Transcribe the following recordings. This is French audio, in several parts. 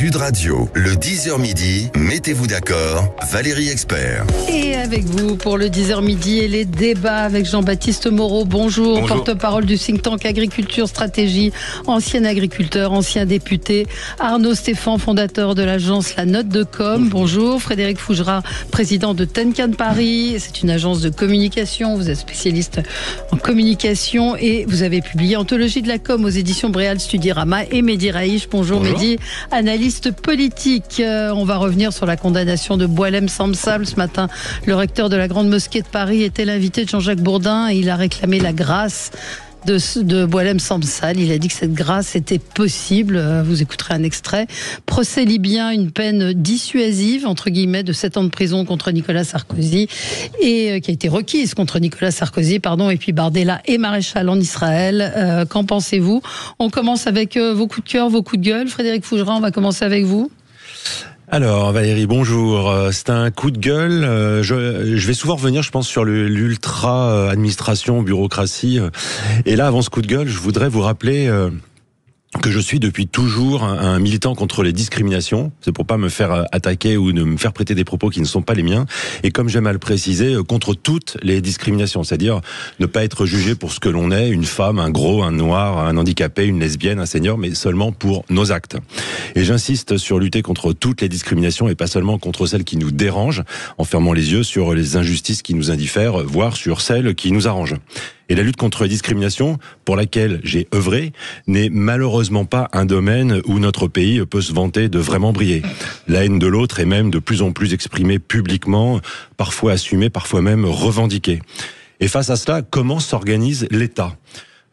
Sud Radio, le 10h midi, mettez-vous d'accord, Valérie Expert. Et avec vous pour le 10h midi et les débats avec Jean-Baptiste Moreau. Bonjour. Porte-parole du think tank Agriculture Stratégie, ancien agriculteur, ancien député. Arnaud Stéphane, fondateur de l'agence La Note de Com. Bonjour. Frédéric Fougera, président de Tenkan Paris. C'est une agence de communication. Vous êtes spécialiste en communication et vous avez publié Anthologie de la com aux éditions Bréal Studirama. Et Mehdi Raïch. Bonjour Mehdi, analyste politique. On va revenir sur la condamnation de Boualem Samsal. Ce matin, le recteur de la Grande Mosquée de Paris était l'invité de Jean-Jacques Bourdin et il a réclamé la grâce de Boualem Samsal. Il a dit que cette grâce était possible. Vous écouterez un extrait. Procès libyen, une peine dissuasive, entre guillemets, de 7 ans de prison contre Nicolas Sarkozy, et qui a été requise contre Nicolas Sarkozy, et puis Bardella et Maréchal en Israël. Qu'en pensez-vous? On commence avec vos coups de cœur, vos coups de gueule. Frédéric Fougera, on va commencer avec vous. Alors Valérie, bonjour. C'est un coup de gueule. Je vais souvent revenir, je pense, sur l'ultra administration, bureaucratie. Et là, avant ce coup de gueule, je voudrais vous rappeler que je suis depuis toujours un militant contre les discriminations. C'est pour pas me faire attaquer ou ne me faire prêter des propos qui ne sont pas les miens. Et comme j'aime à le préciser, contre toutes les discriminations. C'est-à-dire ne pas être jugé pour ce que l'on est, une femme, un gros, un noir, un handicapé, une lesbienne, un senior, mais seulement pour nos actes. Et j'insiste sur lutter contre toutes les discriminations et pas seulement contre celles qui nous dérangent, en fermant les yeux sur les injustices qui nous indiffèrent, voire sur celles qui nous arrangent. Et la lutte contre les discriminations, pour laquelle j'ai œuvré, n'est malheureusement pas un domaine où notre pays peut se vanter de vraiment briller. La haine de l'autre est même de plus en plus exprimée publiquement, parfois assumée, parfois même revendiquée. Et face à cela, comment s'organise l'État ?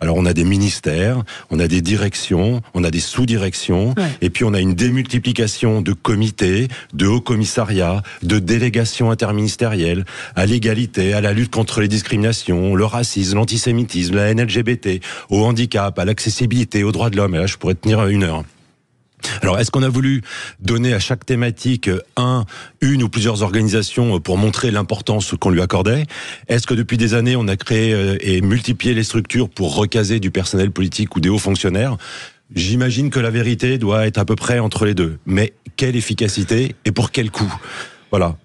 Alors on a des ministères, on a des directions, on a des sous-directions, et puis on a une démultiplication de comités, de hauts commissariats, de délégations interministérielles, à l'égalité, à la lutte contre les discriminations, le racisme, l'antisémitisme, la haine LGBT, au handicap, à l'accessibilité, aux droits de l'homme. Et là, je pourrais tenir 1 heure. Alors, est-ce qu'on a voulu donner à chaque thématique une ou plusieurs organisations pour montrer l'importance qu'on lui accordait? Est-ce que depuis des années, on a créé et multiplié les structures pour recaser du personnel politique ou des hauts fonctionnaires? J'imagine que la vérité doit être à peu près entre les deux. Mais quelle efficacité et pour quel coût? Voilà,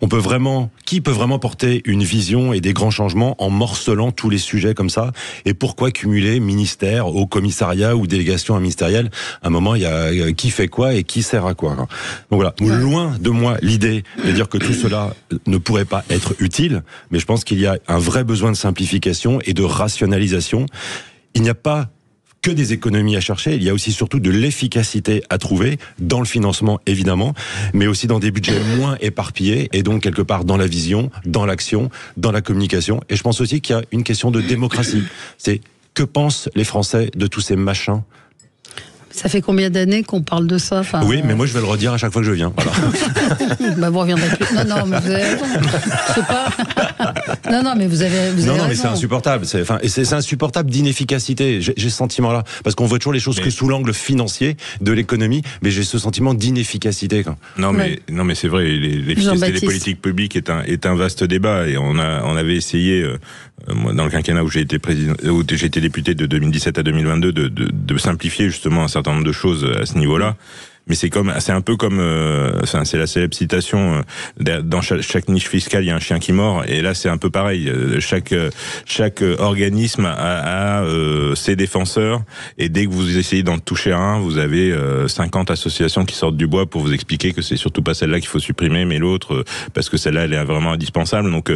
qui peut vraiment porter une vision et des grands changements en morcelant tous les sujets comme ça? Et pourquoi cumuler ministère, haut commissariat ou délégation ministérielle? À un moment, il y a qui fait quoi et qui sert à quoi. Donc voilà, loin de moi l'idée de dire que tout cela ne pourrait pas être utile, mais je pense qu'il y a un vrai besoin de simplification et de rationalisation. Il n'y a pas que des économies à chercher, il y a aussi surtout de l'efficacité à trouver dans le financement évidemment, mais aussi dans des budgets moins éparpillés et donc quelque part dans la vision, dans l'action, dans la communication. Et je pense aussi qu'il y a une question de démocratie. C'est que pensent les Français de tous ces machins? Ça fait combien d'années qu'on parle de ça? Oui, mais moi je vais le redire à chaque fois que je viens. Voilà. Vous reviendrez plus. Non, mais vous avez raison. Je sais pas. Non, mais vous avez raison. Mais c'est insupportable. C'est insupportable d'inefficacité. J'ai ce sentiment-là. Parce qu'on voit toujours les choses que sous l'angle financier de l'économie, mais j'ai ce sentiment d'inefficacité. Non, mais c'est vrai. L'efficacité des politiques publiques est un vaste débat. Et on avait essayé, moi, dans le quinquennat où j'ai été député de 2017 à 2022, de simplifier justement un certain nombre de choses à ce niveau-là. Mais c'est un peu comme, c'est la célèbre citation, dans chaque niche fiscale, il y a un chien qui mord, et là c'est un peu pareil. Chaque organisme a ses défenseurs, et dès que vous essayez d'en toucher un, vous avez 50 associations qui sortent du bois pour vous expliquer que c'est surtout pas celle-là qu'il faut supprimer, mais l'autre, parce que celle-là elle est vraiment indispensable. Donc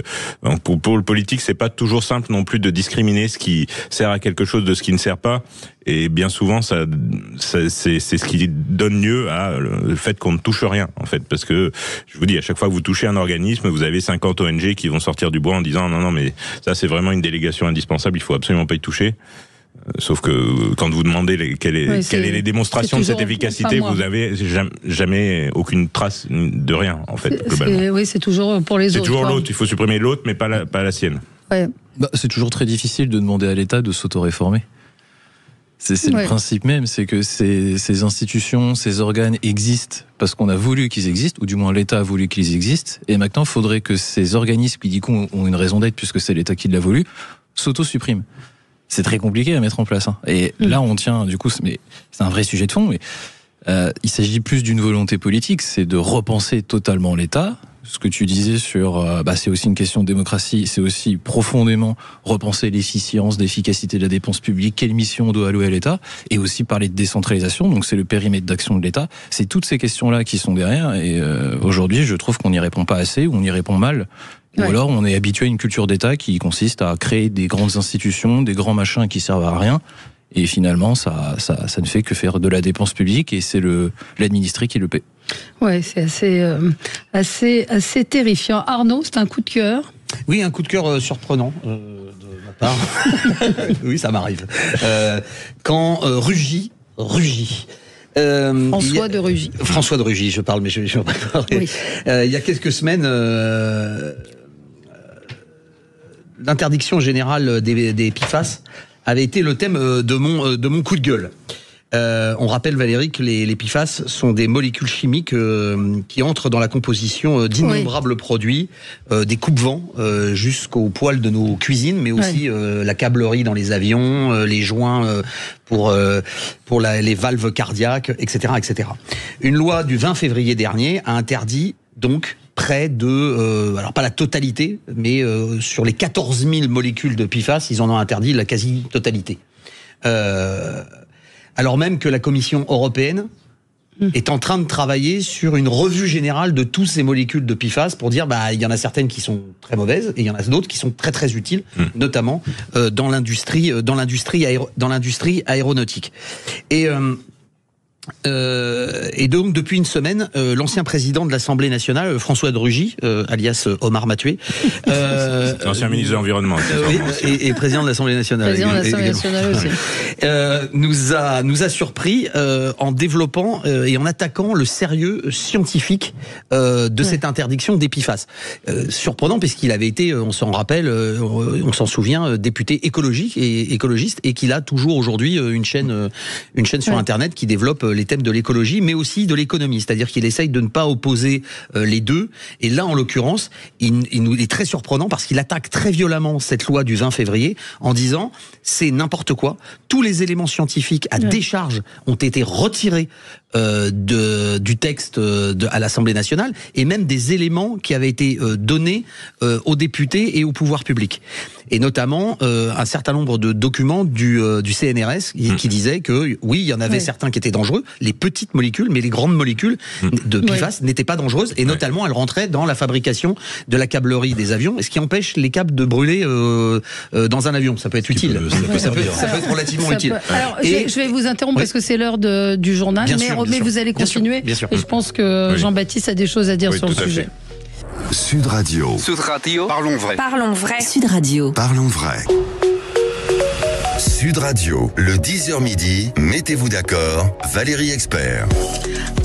pour le politique, c'est pas toujours simple non plus de discriminer ce qui sert à quelque chose de ce qui ne sert pas. Et bien souvent, c'est ce qui donne lieu à le fait qu'on ne touche rien, en fait. Parce que, je vous dis, à chaque fois que vous touchez un organisme, vous avez 50 ONG qui vont sortir du bois en disant non, mais ça, c'est vraiment une délégation indispensable, il faut absolument pas y toucher. Sauf que quand vous demandez quelles sont les démonstrations de cette efficacité, vous avez jamais aucune trace de rien, en fait, globalement. Oui, c'est toujours pour les autres. C'est toujours l'autre, il faut supprimer l'autre, mais pas la sienne. Ouais. C'est toujours très difficile de demander à l'État de s'auto-réformer. C'est le principe même, c'est que ces institutions, ces organes existent parce qu'on a voulu qu'ils existent, ou du moins l'État a voulu qu'ils existent, et maintenant il faudrait que ces organismes qui du coup ont une raison d'être puisque c'est l'État qui l'a voulu, s'auto-suppriment. C'est très compliqué à mettre en place. Et là on tient, du coup, c'est un vrai sujet de fond, mais Il s'agit plus d'une volonté politique, c'est de repenser totalement l'État. Ce que tu disais sur, c'est aussi une question de démocratie, c'est aussi profondément repenser l'efficience, l'efficacité de la dépense publique, quelle mission on doit allouer à l'État, et aussi parler de décentralisation, donc c'est le périmètre d'action de l'État. C'est toutes ces questions-là qui sont derrière, et aujourd'hui, je trouve qu'on n'y répond pas assez, ou on y répond mal. Ou alors on est habitué à une culture d'État qui consiste à créer des grandes institutions, des grands machins qui servent à rien. Et finalement, ça ne fait que faire de la dépense publique, et c'est l'administré qui le paie. Ouais, c'est assez terrifiant. Arnaud, c'est un coup de cœur. Oui, un coup de cœur surprenant de ma part. Oui, ça m'arrive. Quand Rugy. François de Rugy. François de Rugy, je parle, mais je vais pas parler. Oui. Il y a quelques semaines, l'interdiction générale des PFAS avait été le thème de mon coup de gueule. On rappelle, Valérie, que les PFAS sont des molécules chimiques qui entrent dans la composition d'innombrables produits, des coupe-vents jusqu'aux poêles de nos cuisines, mais aussi la câblerie dans les avions, les joints pour les valves cardiaques, etc., etc. Une loi du 20 février dernier a interdit donc près de, alors pas la totalité, mais sur les 14 000 molécules de PFAS, ils en ont interdit la quasi-totalité. Alors même que la Commission européenne est en train de travailler sur une revue générale de toutes ces molécules de PFAS pour dire, il y en a certaines qui sont très mauvaises et il y en a d'autres qui sont très très utiles, notamment dans l'industrie aéronautique. Et donc depuis une semaine, l'ancien président de l'Assemblée nationale, François de Rugy, alias Omar Mathieu, l'ancien ministre de l'Environnement, et président de l'Assemblée nationale, président de l'Assemblée nationale aussi, nous a surpris en développant et en attaquant le sérieux scientifique de cette interdiction des PFAS. Surprenant puisqu'il avait été, on s'en rappelle, on s'en souvient, député écologiste et qu'il a toujours aujourd'hui une chaîne sur Internet qui développe les thèmes de l'écologie, mais aussi de l'économie. C'est-à-dire qu'il essaye de ne pas opposer les deux. Et là, en l'occurrence, il est très surprenant parce qu'il attaque très violemment cette loi du 20 février en disant c'est n'importe quoi. Tous les éléments scientifiques à décharge ont été retirés du texte à l'Assemblée nationale et même des éléments qui avaient été donnés aux députés et au pouvoir public. Et notamment un certain nombre de documents du CNRS qui disaient que oui, il y en avait certains qui étaient dangereux, les petites molécules, mais les grandes molécules de PFAS n'étaient pas dangereuses et notamment elles rentraient dans la fabrication de la câblerie des avions, ce qui empêche les câbles de brûler dans un avion. Ça peut être utile. Ça peut être relativement utile. Alors, je vais vous interrompre parce que c'est l'heure du journal, mais vous allez continuer. Bien sûr. Et je pense que Jean-Baptiste a des choses à dire sur le sujet. Sud Radio. Parlons vrai. Parlons vrai. Sud Radio. Parlons vrai. Sud Radio, le 10h midi, mettez-vous d'accord, Valérie Expert.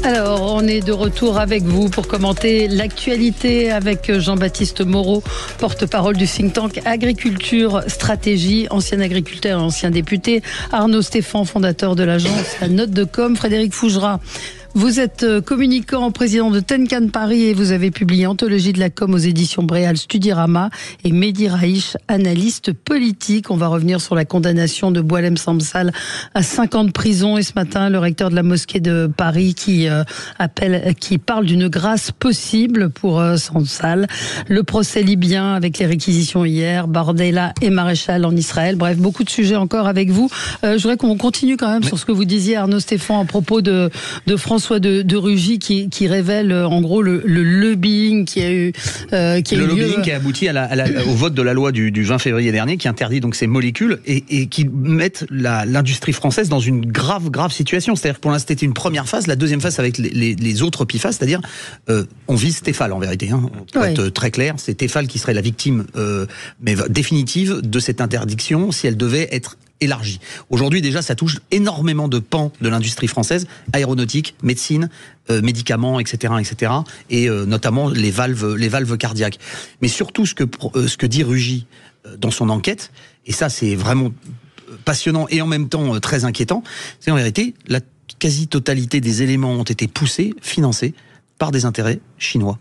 Alors, on est de retour avec vous pour commenter l'actualité avec Jean-Baptiste Moreau, porte-parole du think tank Agriculture Stratégie, ancien agriculteur et ancien député, Arnaud Stéphan, fondateur de l'agence La Note de Com, Frédéric Fougera. Vous êtes communicant, président de Tenkan Paris et vous avez publié Anthologie de la com aux éditions Bréal Studirama et Mehdi Raïch, analyste politique. On va revenir sur la condamnation de Boualem Samsal à 5 ans de prison et ce matin, le recteur de la mosquée de Paris qui parle d'une grâce possible pour Samsal. Le procès libyen avec les réquisitions hier, Bardella et Maréchal en Israël. Bref, beaucoup de sujets encore avec vous. Je voudrais qu'on continue quand même sur ce que vous disiez, Arnaud Stéphan, à propos de François de Rugy qui révèle en gros le lobbying qui a eu lobbying qui a abouti au vote de la loi du 20 février dernier qui interdit donc ces molécules et qui mettent l'industrie française dans une grave situation. C'est-à-dire que pour l'instant c'était une première phase, la deuxième phase avec les autres PFAS, c'est-à-dire on vise Tefal en vérité. Pour être très clair, c'est Tefal qui serait la victime mais définitive de cette interdiction si elle devait être élargie. Aujourd'hui, déjà, ça touche énormément de pans de l'industrie française, aéronautique, médecine, médicaments, etc., et notamment les valves cardiaques. Mais surtout, ce que dit Rugy dans son enquête, et ça, c'est vraiment passionnant et en même temps très inquiétant, c'est en vérité, la quasi-totalité des éléments ont été poussés, financés par des intérêts chinois.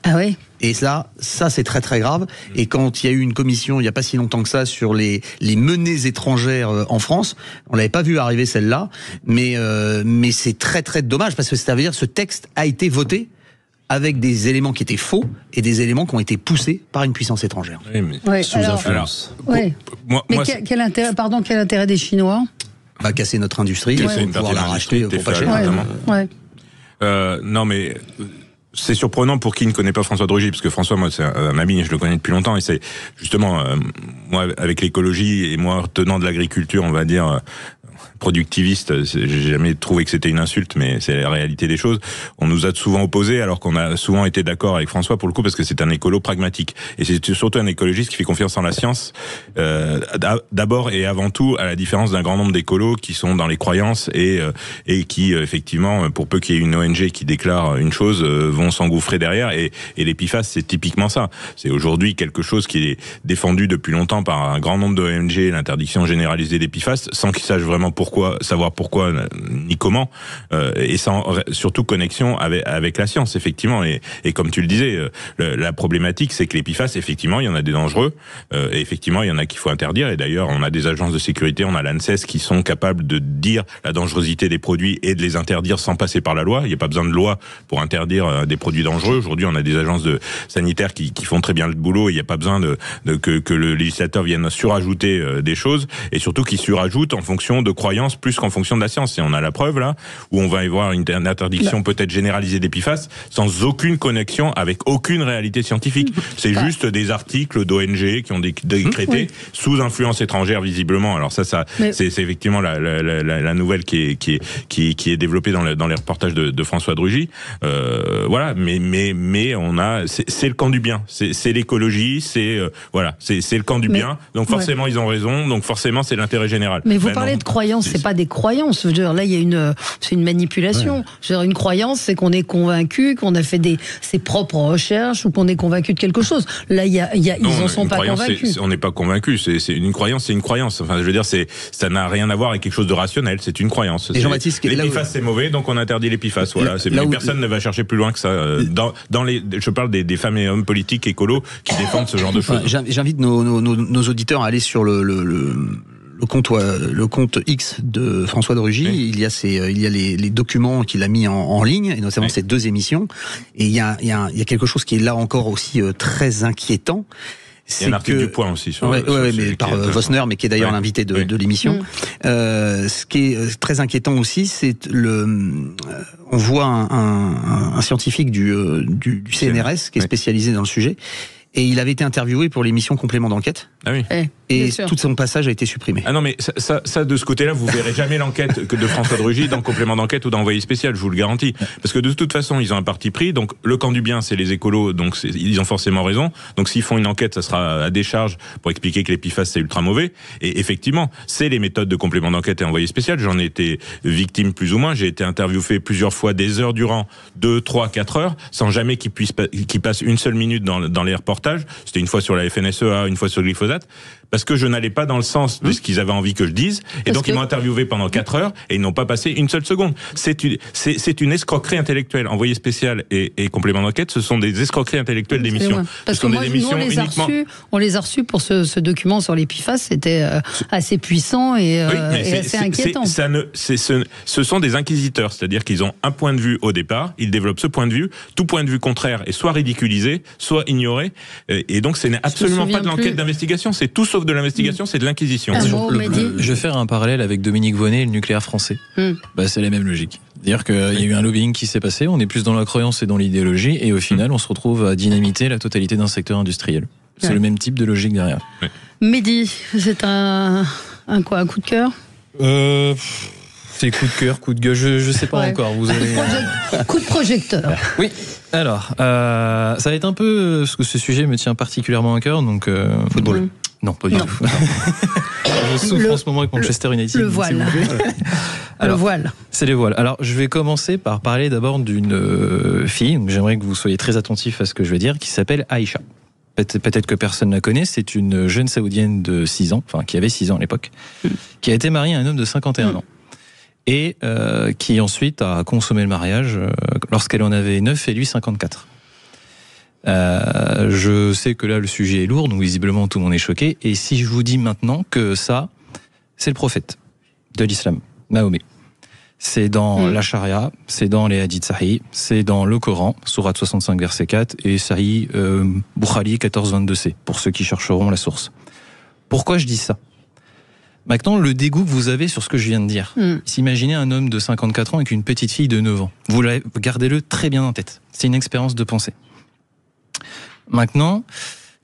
Ah oui. Et ça c'est très très grave. Et quand il y a eu une commission, il n'y a pas si longtemps que ça, sur les menées étrangères en France, on l'avait pas vu arriver celle-là, mais c'est très très dommage, parce que ça veut dire que ce texte a été voté avec des éléments qui étaient faux et des éléments qui ont été poussés par une puissance étrangère. Oui, mais sous influence. Quel intérêt des Chinois ? Va casser notre industrie, pour pouvoir la racheter pour pas cher. Non, mais c'est surprenant pour qui ne connaît pas François de Rugy, parce que François, moi, c'est un ami, je le connais depuis longtemps, et c'est justement, moi, avec l'écologie, et moi, tenant de l'agriculture, on va dire, productiviste, j'ai jamais trouvé que c'était une insulte, mais c'est la réalité des choses. On nous a souvent opposés, alors qu'on a souvent été d'accord avec François pour le coup, parce que c'est un écolo pragmatique. Et c'est surtout un écologiste qui fait confiance en la science, d'abord et avant tout, à la différence d'un grand nombre d'écolos qui sont dans les croyances et qui, effectivement, pour peu qu'il y ait une ONG qui déclare une chose, vont s'engouffrer derrière. Et les PFAS, c'est typiquement ça. C'est aujourd'hui quelque chose qui est défendu depuis longtemps par un grand nombre d'ONG, l'interdiction généralisée des PFAS, sans qu'ils sachent vraiment savoir pourquoi ni comment, et sans surtout connexion avec la science, effectivement. Et comme tu le disais, la problématique, c'est que les PFAS, effectivement, il y en a des dangereux, et effectivement, il y en a qu'il faut interdire. Et d'ailleurs, on a des agences de sécurité, on a l'ANSES qui sont capables de dire la dangerosité des produits et de les interdire sans passer par la loi. Il n'y a pas besoin de loi pour interdire des produits dangereux. Aujourd'hui, on a des agences sanitaires qui font très bien le boulot. Il n'y a pas besoin que le législateur vienne surajouter des choses, et surtout qu'il surajoute en fonction de croyances plus qu'en fonction de la science. Et on a la preuve là, où on va y voir une interdiction peut-être généralisée des PFAS sans aucune connexion avec aucune réalité scientifique. C'est juste des articles d'ONG qui ont décrété sous influence étrangère visiblement. Alors ça c'est effectivement la nouvelle qui est développée dans les reportages de François de Rugy. Voilà, mais on a c'est le camp du bien, c'est l'écologie, c'est le camp du bien. Donc forcément ils ont raison, donc forcément c'est l'intérêt général. Mais vous parlez de croyances, c'est pas des croyances. Je veux dire, là, c'est une manipulation. Je veux dire, une croyance, c'est qu'on est convaincu, qu'on a fait ses propres recherches ou qu'on est convaincu de quelque chose. Là, ils en sont pas convaincus. On n'est pas convaincu. C'est une croyance, c'est une croyance. Enfin, je veux dire, ça n'a rien à voir avec quelque chose de rationnel. C'est une croyance. Et Jean-Baptiste, les PFAS, c'est mauvais, donc on interdit les PFAS. Voilà. Personne ne va chercher plus loin que ça. Je parle des femmes et hommes politiques écolos qui défendent ce genre de choses. J'invite nos auditeurs à aller sur le compte X de François de Rugy. Oui. Il y a les documents qu'il a mis en ligne, et notamment ces 2 émissions. Et il y a quelque chose qui est là encore aussi très inquiétant. Il y a un article du Point aussi sur mais par Vosner, mais qui est d'ailleurs l'invité de l'émission. Ce qui est très inquiétant aussi, c'est on voit un scientifique du CNRS qui est spécialisé dans le sujet. Et il avait été interviewé pour l'émission Complément d'enquête. Ah oui. Et tout son passage a été supprimé. Ah non, mais ça de ce côté-là, vous verrez jamais l'enquête que de François de Rugy dans Complément d'enquête ou dans Envoyé spécial, je vous le garantis. Parce que de toute façon, ils ont un parti pris. Donc le camp du bien, c'est les écolos, donc ils ont forcément raison. Donc s'ils font une enquête, ça sera à décharge pour expliquer que les PFAS c'est ultra mauvais. Et effectivement, c'est les méthodes de Complément d'enquête et Envoyé spécial. J'en ai été victime plus ou moins. J'ai été interviewé plusieurs fois des heures durant, 2, 3, 4 heures, sans jamais qu'il passe une seule minute dans les reportages. C'était une fois sur la FNSEA, une fois sur le glyphosate. Parce que je n'allais pas dans le sens de ce qu'ils avaient envie que je dise, et donc ils m'ont interviewé pendant 4 heures et ils n'ont pas passé une seule seconde. C'est une escroquerie intellectuelle. Envoyé spécial et Complément d'enquête, ce sont des escroqueries intellectuelles d'émissions. Parce que moi, on les a reçus pour ce document sur les PFAS, c'était assez puissant et assez inquiétant. Ce sont des inquisiteurs, c'est-à-dire qu'ils ont un point de vue au départ, ils développent ce point de vue, tout point de vue contraire est soit ridiculisé, soit ignoré, et donc ce n'est absolument pas de l'enquête d'investigation, c'est tout sauf de l'investigation, c'est de l'inquisition. Je vais faire un parallèle avec Dominique Voynet et le nucléaire français. C'est la même logique. C'est-à-dire qu'il y a eu un lobbying qui s'est passé, on est plus dans la croyance et dans l'idéologie, et au final, on se retrouve à dynamiter la totalité d'un secteur industriel. C'est le même type de logique derrière. Mehdi, c'est un coup de cœur C'est coup de cœur, coup de gueule, je sais pas encore. Vous avez... Coup de projecteur. Oui. Alors, ça va être un peu parce que ce sujet me tient particulièrement à cœur, donc football. Non, pas du tout. Je souffre en ce moment avec Manchester United. Le voile. Alors, le voile. C'est les voiles. Alors, je vais commencer par parler d'abord d'une fille. J'aimerais que vous soyez très attentifs à ce que je vais dire, qui s'appelle Aïcha. Peut-être que personne ne la connaît. C'est une jeune saoudienne de 6 ans, enfin qui avait 6 ans à l'époque, qui a été mariée à un homme de 51 ans. Et qui ensuite a consommé le mariage lorsqu'elle en avait 9 et lui 54. Je sais que là, le sujet est lourd, donc visiblement, tout le monde est choqué. Et si je vous dis maintenant que ça, c'est le prophète de l'islam, Mahomet. C'est dans la charia, c'est dans les hadiths sahih, c'est dans le Coran, sourate 65, verset 4, et sahih Bukhari 14-22c, pour ceux qui chercheront la source. Pourquoi je dis ça ? Maintenant, le dégoût que vous avez sur ce que je viens de dire. Imaginez un homme de 54 ans avec une petite fille de 9 ans. Gardez-le très bien en tête. C'est une expérience de pensée. Maintenant,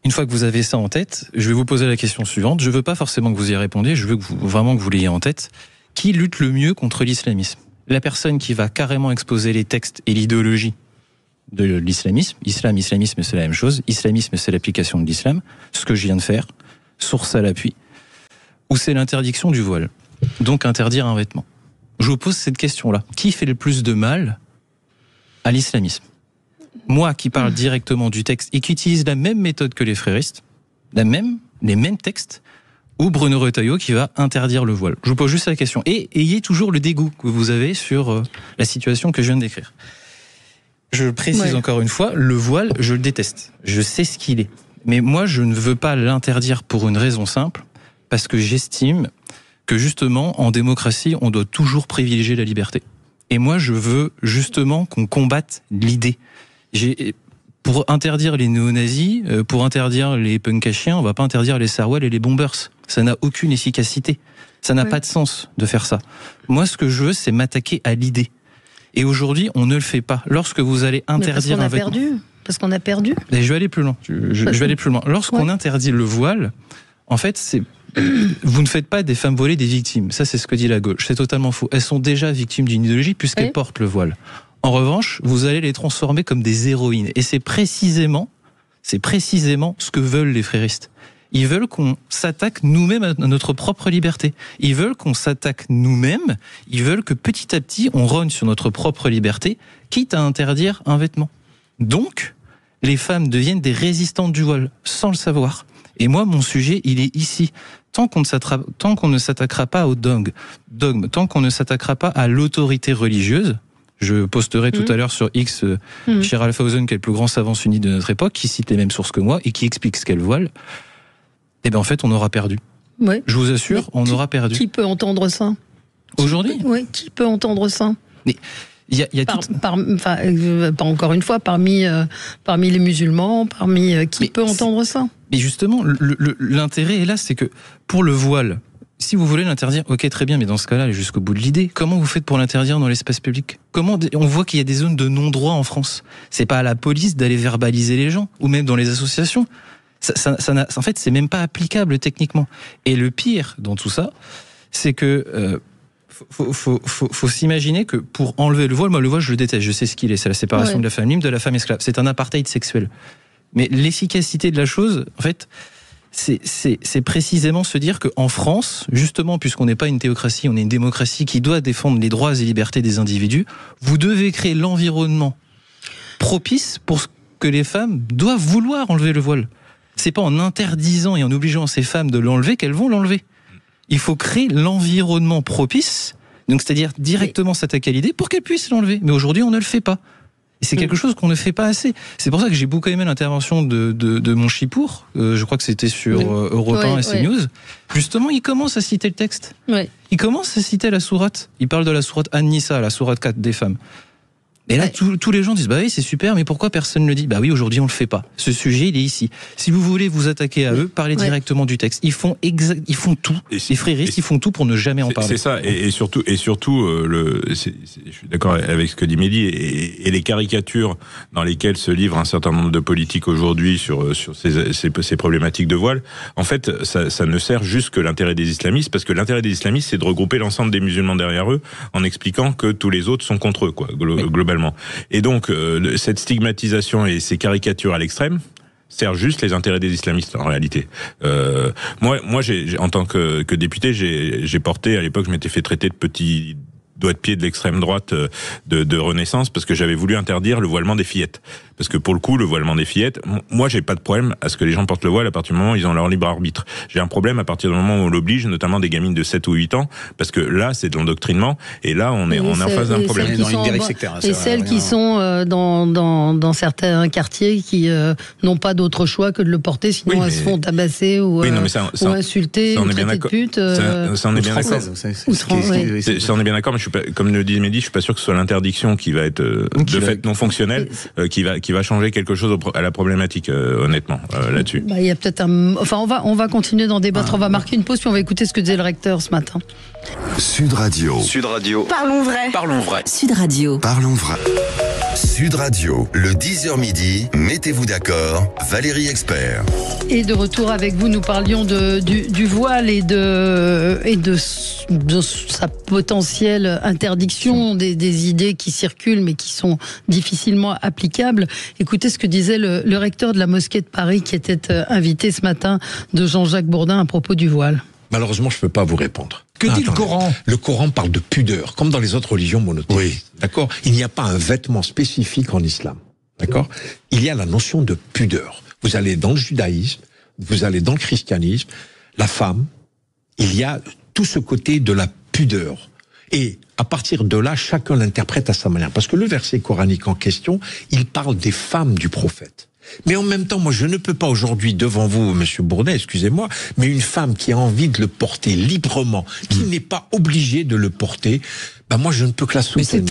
une fois que vous avez ça en tête, je vais vous poser la question suivante. Je ne veux pas forcément que vous y répondiez, je veux vraiment que vous l'ayez en tête. Qui lutte le mieux contre l'islamisme ? La personne qui va carrément exposer les textes et l'idéologie de l'islamisme. Islamisme, c'est la même chose. Islamisme, c'est l'application de l'islam. Ce que je viens de faire, source à l'appui. Ou c'est l'interdiction du voile. Donc interdire un vêtement. Je vous pose cette question-là. Qui fait le plus de mal à l'islamisme ? Moi qui parle directement du texte et qui utilise la même méthode que les fréristes, les mêmes textes, ou Bruno Retailleau qui va interdire le voile. Je vous pose juste la question. Et ayez toujours le dégoût que vous avez sur la situation que je viens de décrire. Je précise encore une fois, le voile, je le déteste. Je sais ce qu'il est. Mais moi, je ne veux pas l'interdire pour une raison simple, parce que j'estime que justement, en démocratie, on doit toujours privilégier la liberté. Et moi, je veux justement qu'on combatte l'idée. Pour interdire les néo-nazis, pour interdire les punks à chiens, on va pas interdire les Sarwell et les bombers. Ça n'a aucune efficacité. Ça n'a pas de sens de faire ça. Moi, ce que je veux, c'est m'attaquer à l'idée. Et aujourd'hui, on ne le fait pas. Lorsque vous allez interdire un vêtement... Parce qu'on a perdu. Et je vais aller plus loin. Je vais aller plus loin. Lorsqu'on interdit le voile, en fait, vous ne faites pas des femmes voilées des victimes. Ça, c'est ce que dit la gauche. C'est totalement faux. Elles sont déjà victimes d'une idéologie puisqu'elles portent le voile. En revanche, vous allez les transformer comme des héroïnes. Et c'est précisément ce que veulent les fréristes. Ils veulent qu'on s'attaque nous-mêmes à notre propre liberté. Ils veulent qu'on s'attaque nous-mêmes. Ils veulent que petit à petit, on rogne sur notre propre liberté, quitte à interdire un vêtement. Donc, les femmes deviennent des résistantes du voile, sans le savoir. Et moi, mon sujet, il est ici. Tant qu'on ne s'attaquera pas au dogme, tant qu'on ne s'attaquera pas à l'autorité religieuse, je posterai tout à l'heure sur X Cher Alphausen, qui est le plus grand savant sunnite de notre époque, qui cite les mêmes sources que moi et qui explique ce qu'est le voile. Eh bien, en fait, on aura perdu. Ouais. Je vous assure, on aura perdu. Qui peut entendre ça aujourd'hui ? Oui, qui peut entendre ça ? Mais il y a pas encore une fois, parmi les musulmans, qui peut entendre ça ? Mais justement, l'intérêt est là, c'est que pour le voile, si vous voulez l'interdire, ok, très bien, mais dans ce cas-là, allez jusqu'au bout de l'idée. Comment vous faites pour l'interdire dans l'espace public ? On voit qu'il y a des zones de non-droit en France. C'est pas à la police d'aller verbaliser les gens, ou même dans les associations. En fait, c'est même pas applicable techniquement. Et le pire dans tout ça, c'est que faut s'imaginer que pour enlever le voile, moi le voile je le déteste, je sais ce qu'il est, c'est la séparation de la femme libre de la femme esclave. C'est un apartheid sexuel. Mais l'efficacité de la chose, en fait, c'est précisément se dire qu'en France, justement, puisqu'on n'est pas une théocratie, on est une démocratie qui doit défendre les droits et libertés des individus, vous devez créer l'environnement propice pour que les femmes doivent vouloir enlever le voile. C'est pas en interdisant et en obligeant ces femmes de l'enlever qu'elles vont l'enlever. Il faut créer l'environnement propice, donc c'est-à-dire directement s'attaquer à l'idée pour qu'elles puissent l'enlever. Mais aujourd'hui, on ne le fait pas. Et c'est quelque chose qu'on ne fait pas assez. C'est pour ça que j'ai beaucoup aimé l'intervention de mon Chipour, je crois que c'était sur Europe 1 et CNews. Justement, il commence à citer le texte. Il commence à citer la sourate. Il parle de la sourate An-Nisa, la sourate 4 des femmes. Et là, tous les gens disent, bah oui, c'est super, mais pourquoi personne ne le dit ? Bah oui, aujourd'hui, on le fait pas. Ce sujet, il est ici. Si vous voulez vous attaquer à eux, parlez directement du texte. Ils font tout. Les fréristes, ils font tout pour ne jamais en parler. C'est ça. Et surtout, je suis d'accord avec ce que dit Mehdi, et les caricatures dans lesquelles se livrent un certain nombre de politiques aujourd'hui sur ces problématiques de voile, en fait, ça ne sert juste que l'intérêt des islamistes, parce que l'intérêt des islamistes, c'est de regrouper l'ensemble des musulmans derrière eux, en expliquant que tous les autres sont contre eux, quoi, globalement. Et donc, cette stigmatisation et ces caricatures à l'extrême servent juste les intérêts des islamistes, en réalité. Moi, en tant que député, j'ai porté, à l'époque, je m'étais fait traiter de doigt de pied de l'extrême droite de Renaissance, parce que j'avais voulu interdire le voilement des fillettes. Parce que pour le coup, le voilement des fillettes, moi j'ai pas de problème à ce que les gens portent le voile à partir du moment où ils ont leur libre arbitre. J'ai un problème à partir du moment où on l'oblige, notamment des gamines de 7 ou 8 ans, parce que là c'est de l'endoctrinement, et là on est en face d'un problème. Et celles qui sont dans certains quartiers qui n'ont pas d'autre choix que de le porter, sinon elles se font tabasser ou insulter, ou traiter de pute. Ça on est bien d'accord. Ça on est bien d'accord, mais je suis pas, comme le dit Mehdi, je suis pas sûr que ce soit l'interdiction qui va être de fait non fonctionnelle, qui va changer quelque chose à la problématique, honnêtement, là-dessus. Il y a peut-être on va continuer d'en débattre. On va marquer une pause puis on va écouter ce que disait le recteur ce matin. Sud Radio. Parlons vrai. Sud Radio. Parlons vrai. Sud Radio, le 10h midi, mettez-vous d'accord, Valérie Expert. Et de retour avec vous, nous parlions du voile et de sa potentielle interdiction, des idées qui circulent mais qui sont difficilement applicables. Écoutez ce que disait le recteur de la mosquée de Paris qui était invité ce matin de Jean-Jacques Bourdin à propos du voile. Malheureusement, je ne peux pas vous répondre. Que dit le Coran ? Le Coran parle de pudeur, comme dans les autres religions monothéistes. Oui. D'accord ? Il n'y a pas un vêtement spécifique en islam. D'accord ? Il y a la notion de pudeur. Vous allez dans le judaïsme, vous allez dans le christianisme, la femme, il y a tout ce côté de la pudeur. Et à partir de là, chacun l'interprète à sa manière. Parce que le verset coranique en question, il parle des femmes du prophète. Mais en même temps, moi, je ne peux pas aujourd'hui, devant vous, Monsieur Bourdin, excusez-moi, mais une femme qui a envie de le porter librement, qui n'est pas obligée de le porter, moi, je ne peux que la soutenir.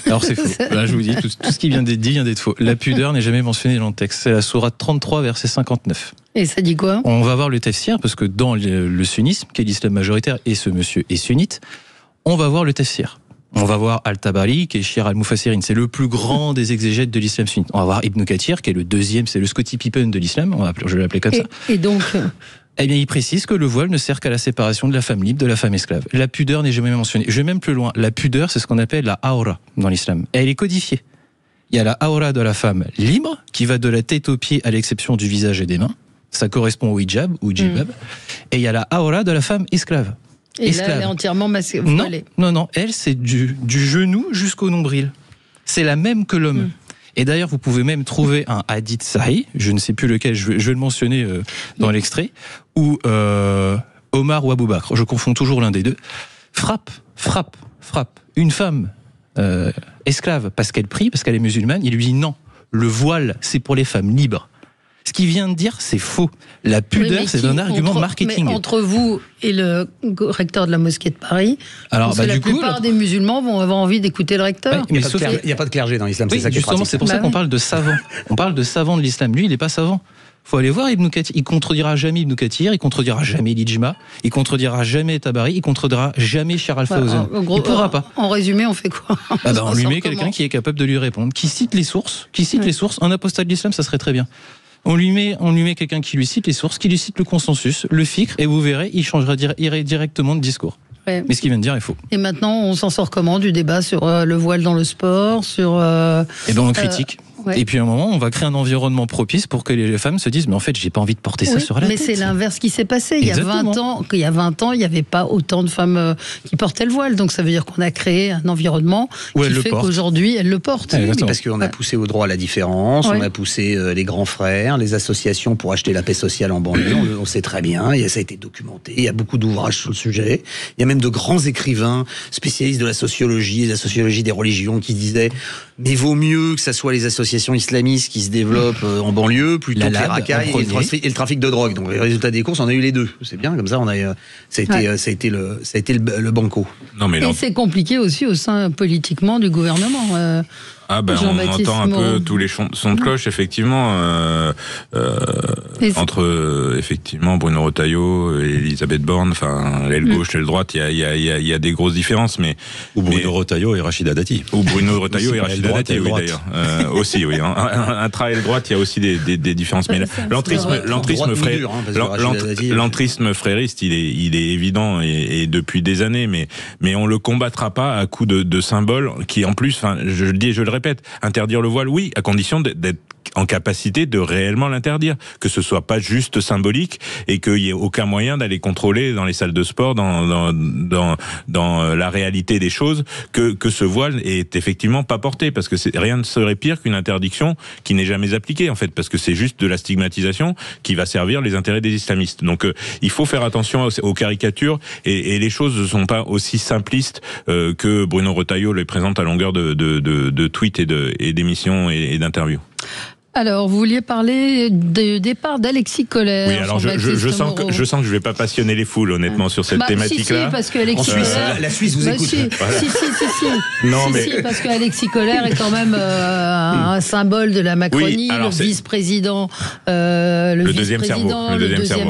Alors c'est faux. Là, je vous dis, tout ce qui vient d'être dit vient d'être faux. La pudeur n'est jamais mentionnée dans le texte. C'est la sourate 33, verset 59. Et ça dit quoi ? On va voir le tafsir, parce que dans le sunnisme, qui est l'islam majoritaire, et ce monsieur est sunnite, on va voir le tafsir. On va voir Al-Tabari, qui est Shir al-Mufassirin, c'est le plus grand des exégètes de l'islam sunnite. On va voir Ibn Kathir, qui est le deuxième, c'est le Scottie Pippen de l'islam, je vais l'appeler comme ça. Et donc Eh bien, il précise que le voile ne sert qu'à la séparation de la femme libre de la femme esclave. La pudeur n'est jamais mentionnée. Je vais même plus loin. La pudeur, c'est ce qu'on appelle la aura dans l'islam. Et elle est codifiée. Il y a la aura de la femme libre, qui va de la tête aux pieds à l'exception du visage et des mains. Ça correspond au hijab ou djilbab. Et il y a la aura de la femme esclave. Et là, elle est entièrement voilée. Non, elle, c'est du genou jusqu'au nombril. C'est la même que l'homme. Et d'ailleurs, vous pouvez même trouver un hadith sahih, je ne sais plus lequel, je vais le mentionner dans l'extrait, où Omar ou Abou Bakr, je confonds toujours l'un des deux, frappe une femme esclave parce qu'elle prie, parce qu'elle est musulmane. Il lui dit non, le voile, c'est pour les femmes libres. Ce qu'il vient de dire, c'est faux. La pudeur, c'est un argument marketing. Mais entre vous et le recteur de la mosquée de Paris, la plupart des musulmans vont avoir envie d'écouter le recteur. Il n'y a pas de clergé dans l'islam, c'est ça qui est pratique. C'est pour ça qu'on parle de savant. On parle de savant de l'islam. Lui, il n'est pas savant. Il faut aller voir Ibn Kathir. Il contredira jamais Ibn Kathir, il contredira jamais l'Ijma, il contredira jamais Tabari, il contredira jamais Shir al-Fawzan. Il ne pourra pas. En résumé, on fait quoi ? On lui met quelqu'un qui est capable de lui répondre, qui cite les sources. Un apostat de l'islam, ça serait très bien. On lui met quelqu'un qui lui cite les sources, qui lui cite le consensus, le fiqh, et vous verrez, il changera directement de discours. Ouais. Mais ce qu'il vient de dire est faux. Et maintenant, on s'en sort comment du débat sur le voile dans le sport, sur on critique. Ouais. Et puis à un moment, on va créer un environnement propice pour que les femmes se disent mais en fait, j'ai pas envie de porter ça sur la tête. Mais c'est l'inverse qui s'est passé. Il y a 20 ans, il n'y avait pas autant de femmes qui portaient le voile. Donc ça veut dire qu'on a créé un environnement qui fait qu'aujourd'hui, elles le portent. Oui, parce qu'on a poussé au droit à la différence, on a poussé les grands frères, les associations pour acheter la paix sociale en banlieue. On sait très bien, et ça a été documenté. Il y a beaucoup d'ouvrages sur le sujet. Il y a même de grands écrivains spécialistes de la sociologie des religions qui disaient mais vaut mieux que ça soit les associations islamistes qui se développent en banlieue plutôt que les racailles et le trafic de drogue. Donc les résultats des courses, on a eu les deux. C'est bien, comme ça, ça a été le banco. Et c'est compliqué aussi au sein politiquement du gouvernement. On entend un peu tous les sons de cloche, effectivement, entre effectivement Bruno Retailleau et Elisabeth Borne, enfin l'aile gauche, l'aile droite, il y a des grosses différences, ou Bruno Retailleau et Rachida Dati. Ou Bruno Retailleau et Rachida Dati, oui d'ailleurs. Aussi, oui. Entre aile droite, il y a aussi des différences. Mais l'entrisme frériste, il est évident et depuis des années, mais on le combattra pas à coups de symboles qui, en plus, enfin, je le répète, interdire le voile, oui, à condition d'être en capacité de réellement l'interdire, que ce soit pas juste symbolique et qu'il y ait aucun moyen d'aller contrôler dans les salles de sport, dans la réalité des choses, que ce voile est effectivement pas porté, parce que rien ne serait pire qu'une interdiction qui n'est jamais appliquée en fait, parce que c'est juste de la stigmatisation qui va servir les intérêts des islamistes. Donc il faut faire attention aux caricatures et les choses ne sont pas aussi simplistes que Bruno Retailleau les présente à longueur de tweets et d'émissions et d'interviews. Alors, vous vouliez parler du départ d'Alexis Kohler. Oui, alors je sens que je vais pas passionner les foules, honnêtement, sur cette thématique-là. Si, parce que Alexis Kohler... La Suisse vous écoute. Si, parce que Alexis Kohler est quand même un symbole de la Macronie, le vice-président, le deuxième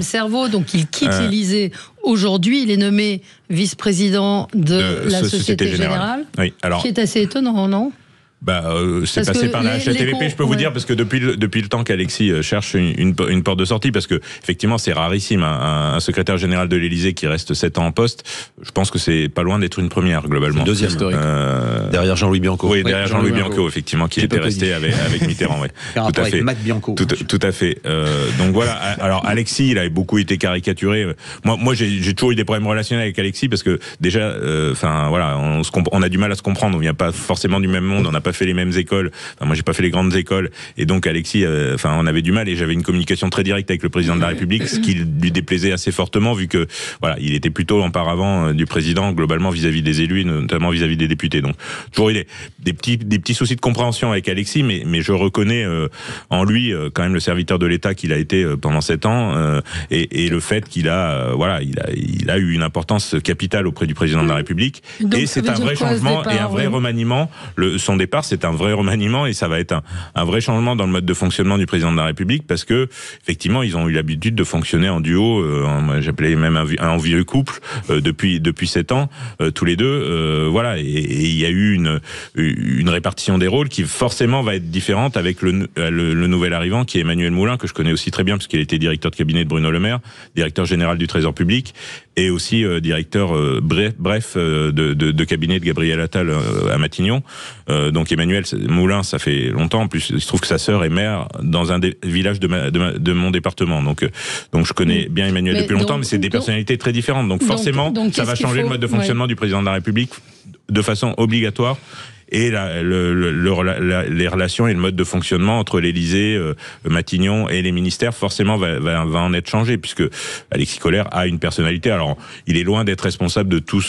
cerveau. Donc, il quitte l'Élysée. Aujourd'hui, il est nommé vice-président de la Société Générale. Oui, alors... Qui est assez étonnant, non ? C'est passé par la HATVP, je peux vous dire, parce que depuis le temps qu'Alexis cherche une porte de sortie, parce que effectivement c'est rarissime un secrétaire général de l'Élysée qui reste 7 ans en poste. Je pense que c'est pas loin d'être une première globalement. Deuxième historique. Derrière Jean-Louis Bianco. Oui, derrière Jean-Louis Bianco, effectivement, qui était resté avec Mitterrand. Ouais. Tout à fait. Mac Bianco. Tout à fait. Donc voilà. Alors Alexis, il a beaucoup été caricaturé. Moi, j'ai toujours eu des problèmes relationnels avec Alexis parce que déjà, on a du mal à se comprendre. On vient pas forcément du même monde. On n'a pas fait les mêmes écoles. Moi, j'ai pas fait les grandes écoles. Et donc, Alexis, on avait du mal et j'avais une communication très directe avec le président de la République, ce qui lui déplaisait assez fortement vu que, il était plutôt en paravent du président, globalement, vis-à-vis des élus, notamment vis-à-vis des députés. Donc, toujours, il y a des petits soucis de compréhension avec Alexis, mais je reconnais en lui, quand même, le serviteur de l'État qu'il a été pendant 7 ans, et le fait qu'il a, il a eu une importance capitale auprès du président de la République. Donc, et c'est un vrai changement et un vrai remaniement. Son départ, c'est un vrai remaniement et ça va être un vrai changement dans le mode de fonctionnement du président de la République parce que effectivement ils ont eu l'habitude de fonctionner en duo, j'appelais même un vieux couple depuis 7 ans tous les deux, et il y a eu une répartition des rôles qui forcément va être différente avec le nouvel arrivant qui est Emmanuel Moulin, que je connais aussi très bien parce qu'il était directeur de cabinet de Bruno Le Maire, directeur général du Trésor public et aussi directeur de cabinet de Gabriel Attal à Matignon. Donc Emmanuel Moulin, ça fait longtemps. En plus, il se trouve que sa sœur est maire dans un des villages de mon département. Donc je connais bien Emmanuel depuis longtemps, mais c'est des personnalités très différentes. Donc forcément, ça va changer le mode de fonctionnement du président de la République de façon obligatoire. Et les relations et le mode de fonctionnement entre l'Élysée, Matignon et les ministères, forcément, va en être changé, puisque Alexis Kohler a une personnalité. Alors, il est loin d'être responsable de tout,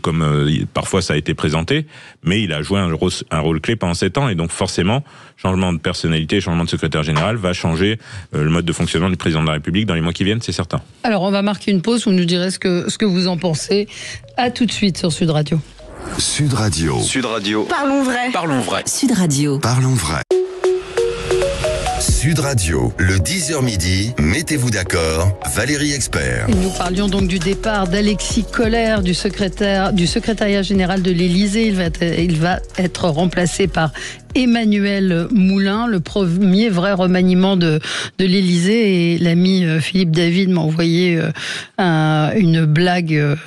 comme parfois ça a été présenté, mais il a joué un rôle clé pendant 7 ans, et donc forcément, changement de personnalité, changement de secrétaire général va changer le mode de fonctionnement du président de la République dans les mois qui viennent, c'est certain. Alors, on va marquer une pause, vous nous direz ce que vous en pensez. À tout de suite sur Sud Radio. Sud Radio. Parlons vrai. Sud Radio. Parlons vrai. Sud Radio, le 10h midi, mettez-vous d'accord, Valérie Expert. Et nous parlions donc du départ d'Alexis Kohler, du secrétariat général de l'Élysée. Il va être remplacé par Emmanuel Moulin, le premier vrai remaniement de l'Élysée. Et l'ami Philippe David m'a envoyé une blague,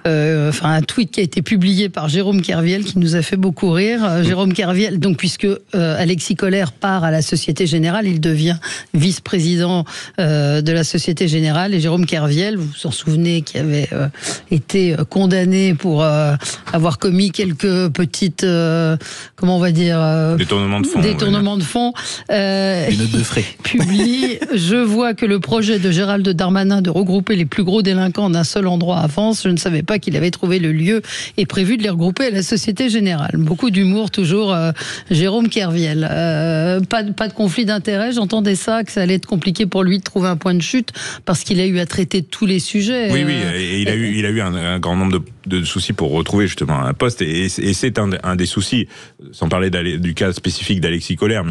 un tweet qui a été publié par Jérôme Kerviel qui nous a fait beaucoup rire. Jérôme Kerviel, donc puisque Alexis Kohler part à la Société Générale, il devient vice-président de la Société Générale. Et Jérôme Kerviel, vous vous en souvenez, qui avait été condamné pour avoir commis quelques petites, comment on va dire, détournement de fonds. Une note de frais. Publie, je vois que le projet de Gérald Darmanin de regrouper les plus gros délinquants en un seul endroit avance. Je ne savais pas qu'il avait trouvé le lieu et prévu de les regrouper à la Société Générale. Beaucoup d'humour, toujours, Jérôme Kerviel. Pas de conflit d'intérêts, j'entendais ça, que ça allait être compliqué pour lui de trouver un point de chute, parce qu'il a eu à traiter tous les sujets. Oui, et il a eu un grand nombre de soucis pour retrouver justement un poste, et c'est un des soucis, sans parler du cas spécifique d'Alexis Kohler,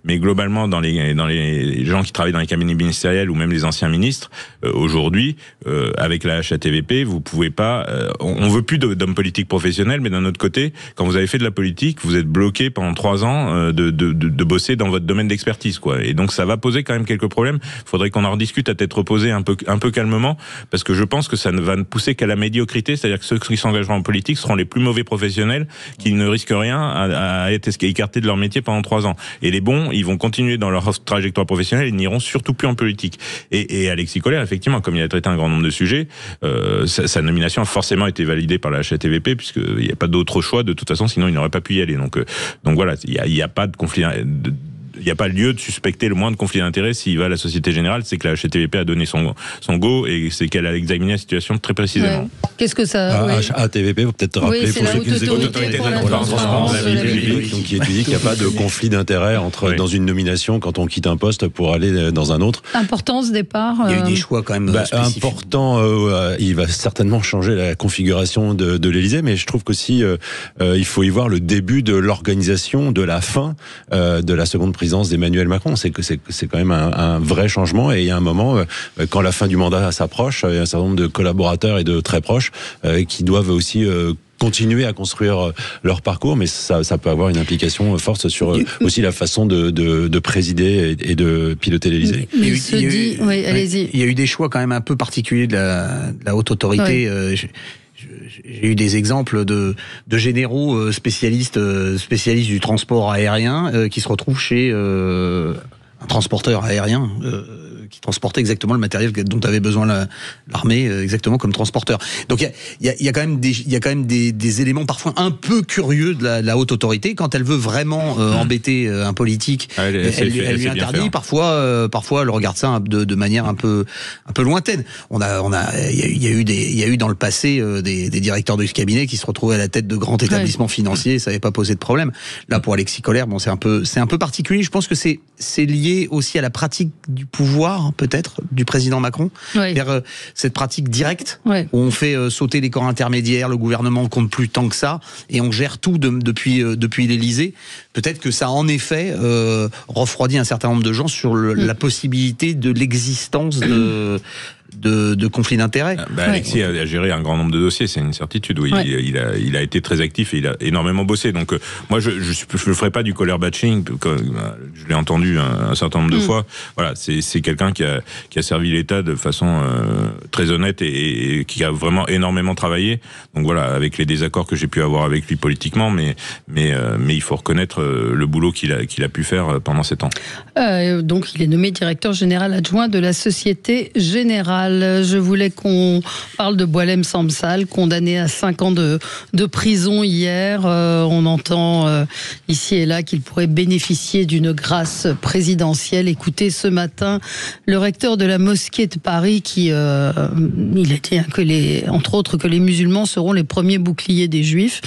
mais globalement dans les gens qui travaillent dans les cabinets ministériels ou même les anciens ministres, aujourd'hui, avec la HATVP, vous pouvez pas, on veut plus d'hommes politiques professionnels, mais d'un autre côté, quand vous avez fait de la politique, vous êtes bloqué pendant 3 ans de bosser dans votre domaine d'expertise, quoi. Et donc ça va poser quand même quelques problèmes. Il faudrait qu'on en rediscute à tête reposée un peu calmement, parce que je pense que ça ne va ne pousser qu'à la médiocrité, c'est-à-dire que ceux qui s'engageront en politique seront les plus mauvais professionnels qui ne risquent rien à être écartés de leur métier pendant 3 ans. Et les bons, ils vont continuer dans leur trajectoire professionnelle et n'iront surtout plus en politique. Et Alexis Collère, effectivement, comme il a traité un grand nombre de sujets, sa nomination a forcément été validée par la HATVP, puisqu'il n'y a pas d'autre choix de toute façon, sinon il n'aurait pas pu y aller. Donc voilà, il n'y a pas de conflit. Il n'y a pas lieu de suspecter le moindre conflit d'intérêt s'il va à la Société Générale, c'est que la HATVP a donné son go et c'est qu'elle a examiné la situation très précisément. Ouais. Qu'est-ce que ça... HATVP, faut peut-être te rappeler pour ceux qui nous écoutent, qui étudie qu'il n'y a pas de conflit d'intérêt dans une nomination quand on quitte un poste pour aller dans un autre. Important ce départ. Il y a eu des choix quand même spécifiques. Important, il va certainement changer la configuration de l'Élysée, mais je trouve qu'aussi il faut y voir le début de l'organisation de la fin de la seconde présidence d'Emmanuel Macron. C'est quand même un vrai changement, et il y a un moment, quand la fin du mandat s'approche, il y a un certain nombre de collaborateurs et de très proches qui doivent aussi continuer à construire leur parcours, mais ça peut avoir une implication forte sur aussi la façon de présider et de piloter l'Élysée. Il y a eu des choix quand même un peu particuliers de la haute autorité. J'ai eu des exemples de généraux spécialistes du transport aérien qui se retrouvent chez un transporteur aérien qui transportait exactement le matériel dont avait besoin l'armée, exactement comme transporteur. Donc il y a quand même des éléments parfois un peu curieux de la haute autorité quand elle veut vraiment embêter un politique. Elle lui interdit. Parfois elle regarde ça de manière un peu lointaine. Il y a eu dans le passé des directeurs de cabinet qui se retrouvaient à la tête de grands établissements financiers, ça n'avait pas posé de problème. Là, pour Alexis Collère, bon, c'est un peu particulier. Je pense que c'est lié aussi à la pratique du pouvoir, peut-être, du président Macron, vers cette pratique directe, où on fait sauter les corps intermédiaires, le gouvernement ne compte plus tant que ça, et on gère tout depuis l'Élysée. Peut-être que ça a en effet refroidi un certain nombre de gens sur la possibilité de l'existence de conflits d'intérêts. Alexis a géré un grand nombre de dossiers, c'est une certitude. Oui, il a été très actif et il a énormément bossé. Donc moi, je ne ferai pas du Collère batching, je l'ai entendu un certain nombre de fois. Voilà, c'est quelqu'un qui a servi l'État de façon très honnête et qui a vraiment énormément travaillé. Donc voilà, avec les désaccords que j'ai pu avoir avec lui politiquement, mais il faut reconnaître le boulot qu'il a pu faire pendant 7 ans. Donc il est nommé directeur général adjoint de la Société Générale. Je voulais qu'on parle de Boualem Samsal, condamné à 5 ans de prison hier. On entend ici et là qu'il pourrait bénéficier d'une grâce présidentielle. Écoutez, ce matin, le recteur de la mosquée de Paris il a dit entre autres que les musulmans seront les premiers boucliers des juifs.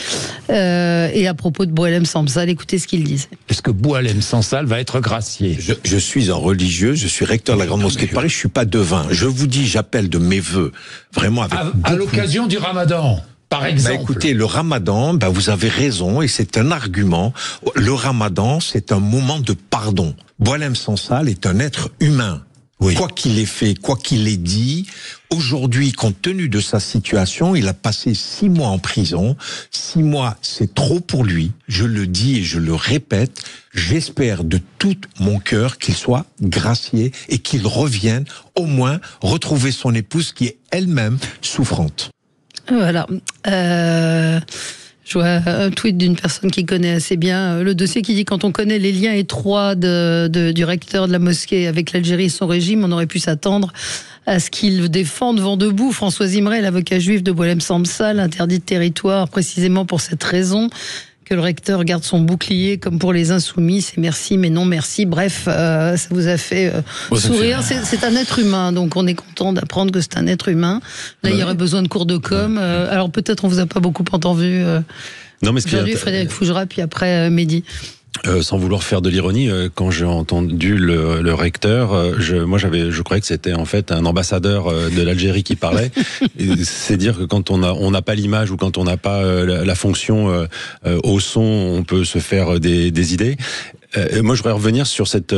Et à propos de Boualem Samsal, écoutez ce qu'il disait. Est-ce que Boualem Samsal va être gracié? Je suis un religieux, je suis recteur de la grande mosquée de Paris, je suis pas devin. Je vous dis, j'appelle de mes vœux, vraiment avec à l'occasion du Ramadan, par exemple. Écoutez, le Ramadan, vous avez raison, et c'est un argument. Le Ramadan, c'est un moment de pardon. Boualem Samsal est un être humain. Oui. Quoi qu'il ait fait, quoi qu'il ait dit, aujourd'hui, compte tenu de sa situation, il a passé 6 mois en prison. 6 mois, c'est trop pour lui. Je le dis et je le répète. J'espère de tout mon cœur qu'il soit gracié et qu'il revienne au moins retrouver son épouse qui est elle-même souffrante. Voilà. Je vois un tweet d'une personne qui connaît assez bien le dossier qui dit: quand on connaît les liens étroits du recteur de la mosquée avec l'Algérie et son régime, on aurait pu s'attendre à ce qu'il défende vent debout Françoise Imray, l'avocat juif de Boualem Samsal, interdit de territoire précisément pour cette raison. Que le recteur garde son bouclier comme pour les insoumis, c'est merci mais non merci. Bref, ça vous a fait sourire. C'est un être humain, donc on est content d'apprendre que c'est un être humain. Là, il y aurait besoin de cours de com. Alors peut-être on vous a pas beaucoup entendu. Non, mais aujourd'hui, Frédéric Fougera, puis après Mehdi. Sans vouloir faire de l'ironie, quand j'ai entendu le recteur, je croyais que c'était en fait un ambassadeur de l'Algérie qui parlait. C'est dire que quand on n'a pas l'image ou quand on n'a pas la fonction au son, on peut se faire des idées. Moi, je voudrais revenir sur cette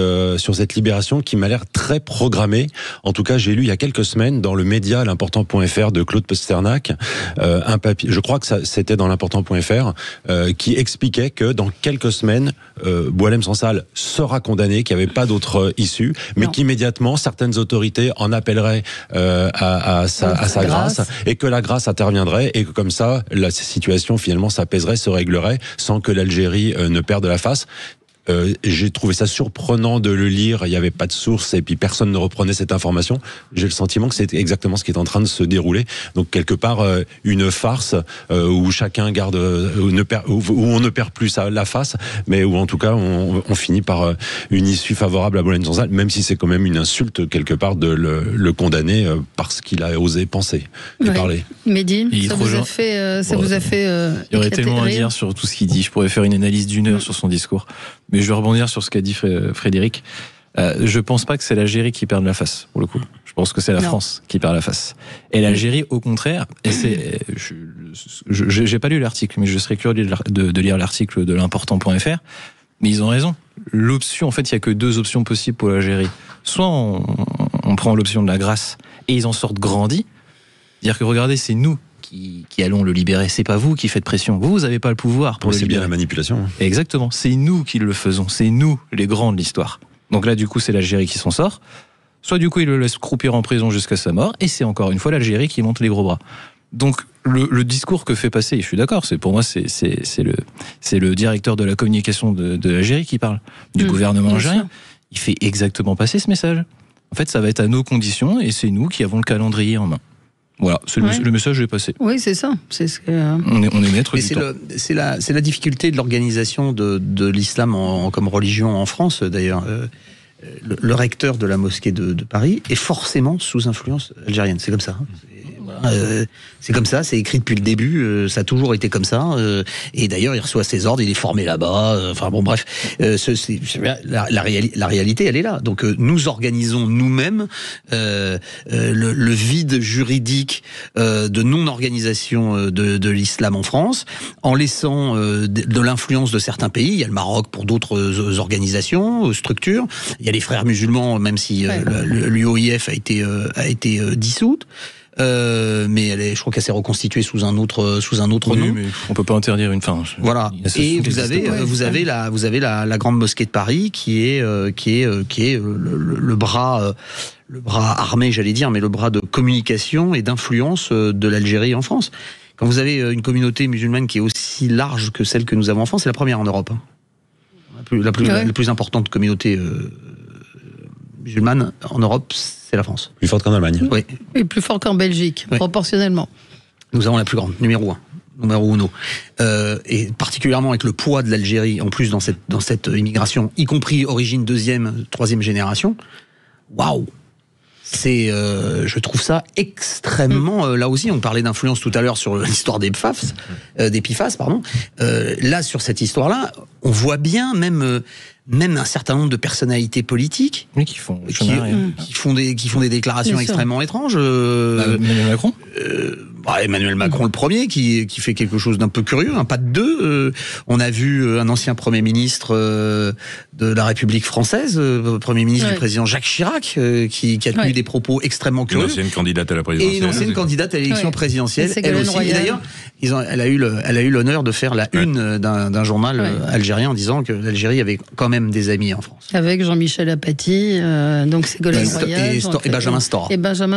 libération qui m'a l'air très programmée. En tout cas, j'ai lu il y a quelques semaines dans le média l'important.fr de Claude Pasternak un papier, je crois que c'était dans l'important.fr, qui expliquait que dans quelques semaines, Boualem Sansal sera condamné, qu'il n'y avait pas d'autre issue, mais qu'immédiatement certaines autorités en appelleraient à sa grâce, et que la grâce interviendrait, et que comme ça, la situation finalement s'apaiserait, se réglerait, sans que l'Algérie ne perde la face. J'ai trouvé ça surprenant de le lire, il n'y avait pas de source et puis personne ne reprenait cette information. J'ai le sentiment que c'est exactement ce qui est en train de se dérouler. Donc quelque part une farce où chacun garde, où on ne perd plus la face, mais où en tout cas on finit par une issue favorable à Boualem Sansal, même si c'est quand même une insulte quelque part de le condamner parce qu'il a osé penser et parler. Mehdi, ça vous a fait il y aurait tellement à dire sur tout ce qu'il dit. Je pourrais faire une analyse d'1 heure sur son discours. Mais je vais rebondir sur ce qu'a dit Frédéric. Je pense pas que c'est l'Algérie qui perd la face, pour le coup. Je pense que c'est la France qui perd la face. Et l'Algérie, au contraire, et j'ai pas lu l'article, mais je serais curieux de lire l'article de l'important.fr. Mais ils ont raison. L'option, en fait, il y a que 2 options possibles pour l'Algérie. Soit on prend l'option de la grâce et ils en sortent grandis. Dire que regardez, c'est nous qui allons le libérer. C'est pas vous qui faites pression. Vous n'avez pas le pouvoir pour le libérer. C'est bien la manipulation. Exactement. C'est nous qui le faisons. C'est nous les grands de l'histoire. Donc là, du coup, c'est l'Algérie qui s'en sort. Soit du coup, il le laisse croupir en prison jusqu'à sa mort. Et c'est encore une fois l'Algérie qui monte les gros bras. Donc le discours que fait passer, je suis d'accord, pour moi c'est le directeur de la communication de l'Algérie qui parle du gouvernement algérien. Il fait exactement passer ce message. En fait, ça va être à nos conditions et c'est nous qui avons le calendrier en main. Voilà, le message est passé. Oui, c'est ça. C'est ce que... on est maître du temps. C'est la difficulté de l'organisation de l'islam comme religion en France, d'ailleurs. Le recteur de la mosquée de Paris est forcément sous influence algérienne. C'est comme ça. C'est comme ça, c'est écrit depuis le début, ça a toujours été comme ça, et d'ailleurs il reçoit ses ordres, il est formé là-bas, enfin bon bref, la réalité elle est là, donc nous organisons nous-mêmes le vide juridique de non-organisation de l'islam en France, en laissant de l'influence de certains pays. Il y a le Maroc pour d'autres organisations, structures, il y a les frères musulmans, même si l'UOIF a été dissoute. Mais je crois qu'elle s'est reconstituée sous un autre nom. Mais on peut pas interdire une fin. Voilà. Et vous avez la grande mosquée de Paris qui est le bras armé, j'allais dire, mais le bras de communication et d'influence de l'Algérie en France. Quand vous avez une communauté musulmane qui est aussi large que celle que nous avons en France, c'est la première en Europe. La plus importante communauté musulmane en Europe, c'est la France. Plus forte qu'en Allemagne. Oui. Et plus forte qu'en Belgique, proportionnellement. Nous avons la plus grande, numéro 1. Et particulièrement avec le poids de l'Algérie, en plus dans cette immigration, y compris origine 2e, 3e génération. Waouh! Je trouve ça extrêmement. Là aussi, on parlait d'influence tout à l'heure sur l'histoire d'Epiphanes, pardon. Là, sur cette histoire-là, on voit bien même un certain nombre de personnalités politiques qui font des déclarations extrêmement étranges. Emmanuel Macron. Emmanuel Macron le premier qui fait quelque chose d'un peu curieux, un pas de deux. On a vu un ancien Premier ministre de la République française, Premier ministre du président Jacques Chirac, qui a tenu des propos extrêmement curieux. Une ancienne candidate à la présidentielle. Et une ancienne candidate à l'élection présidentielle. Elle aussi. Et d'ailleurs, elle a eu l'honneur de faire la une d'un journal algérien en disant que l'Algérie avait quand même des amis en France. Avec Jean-Michel Apathy, donc Ségolène Royal. Et Benjamin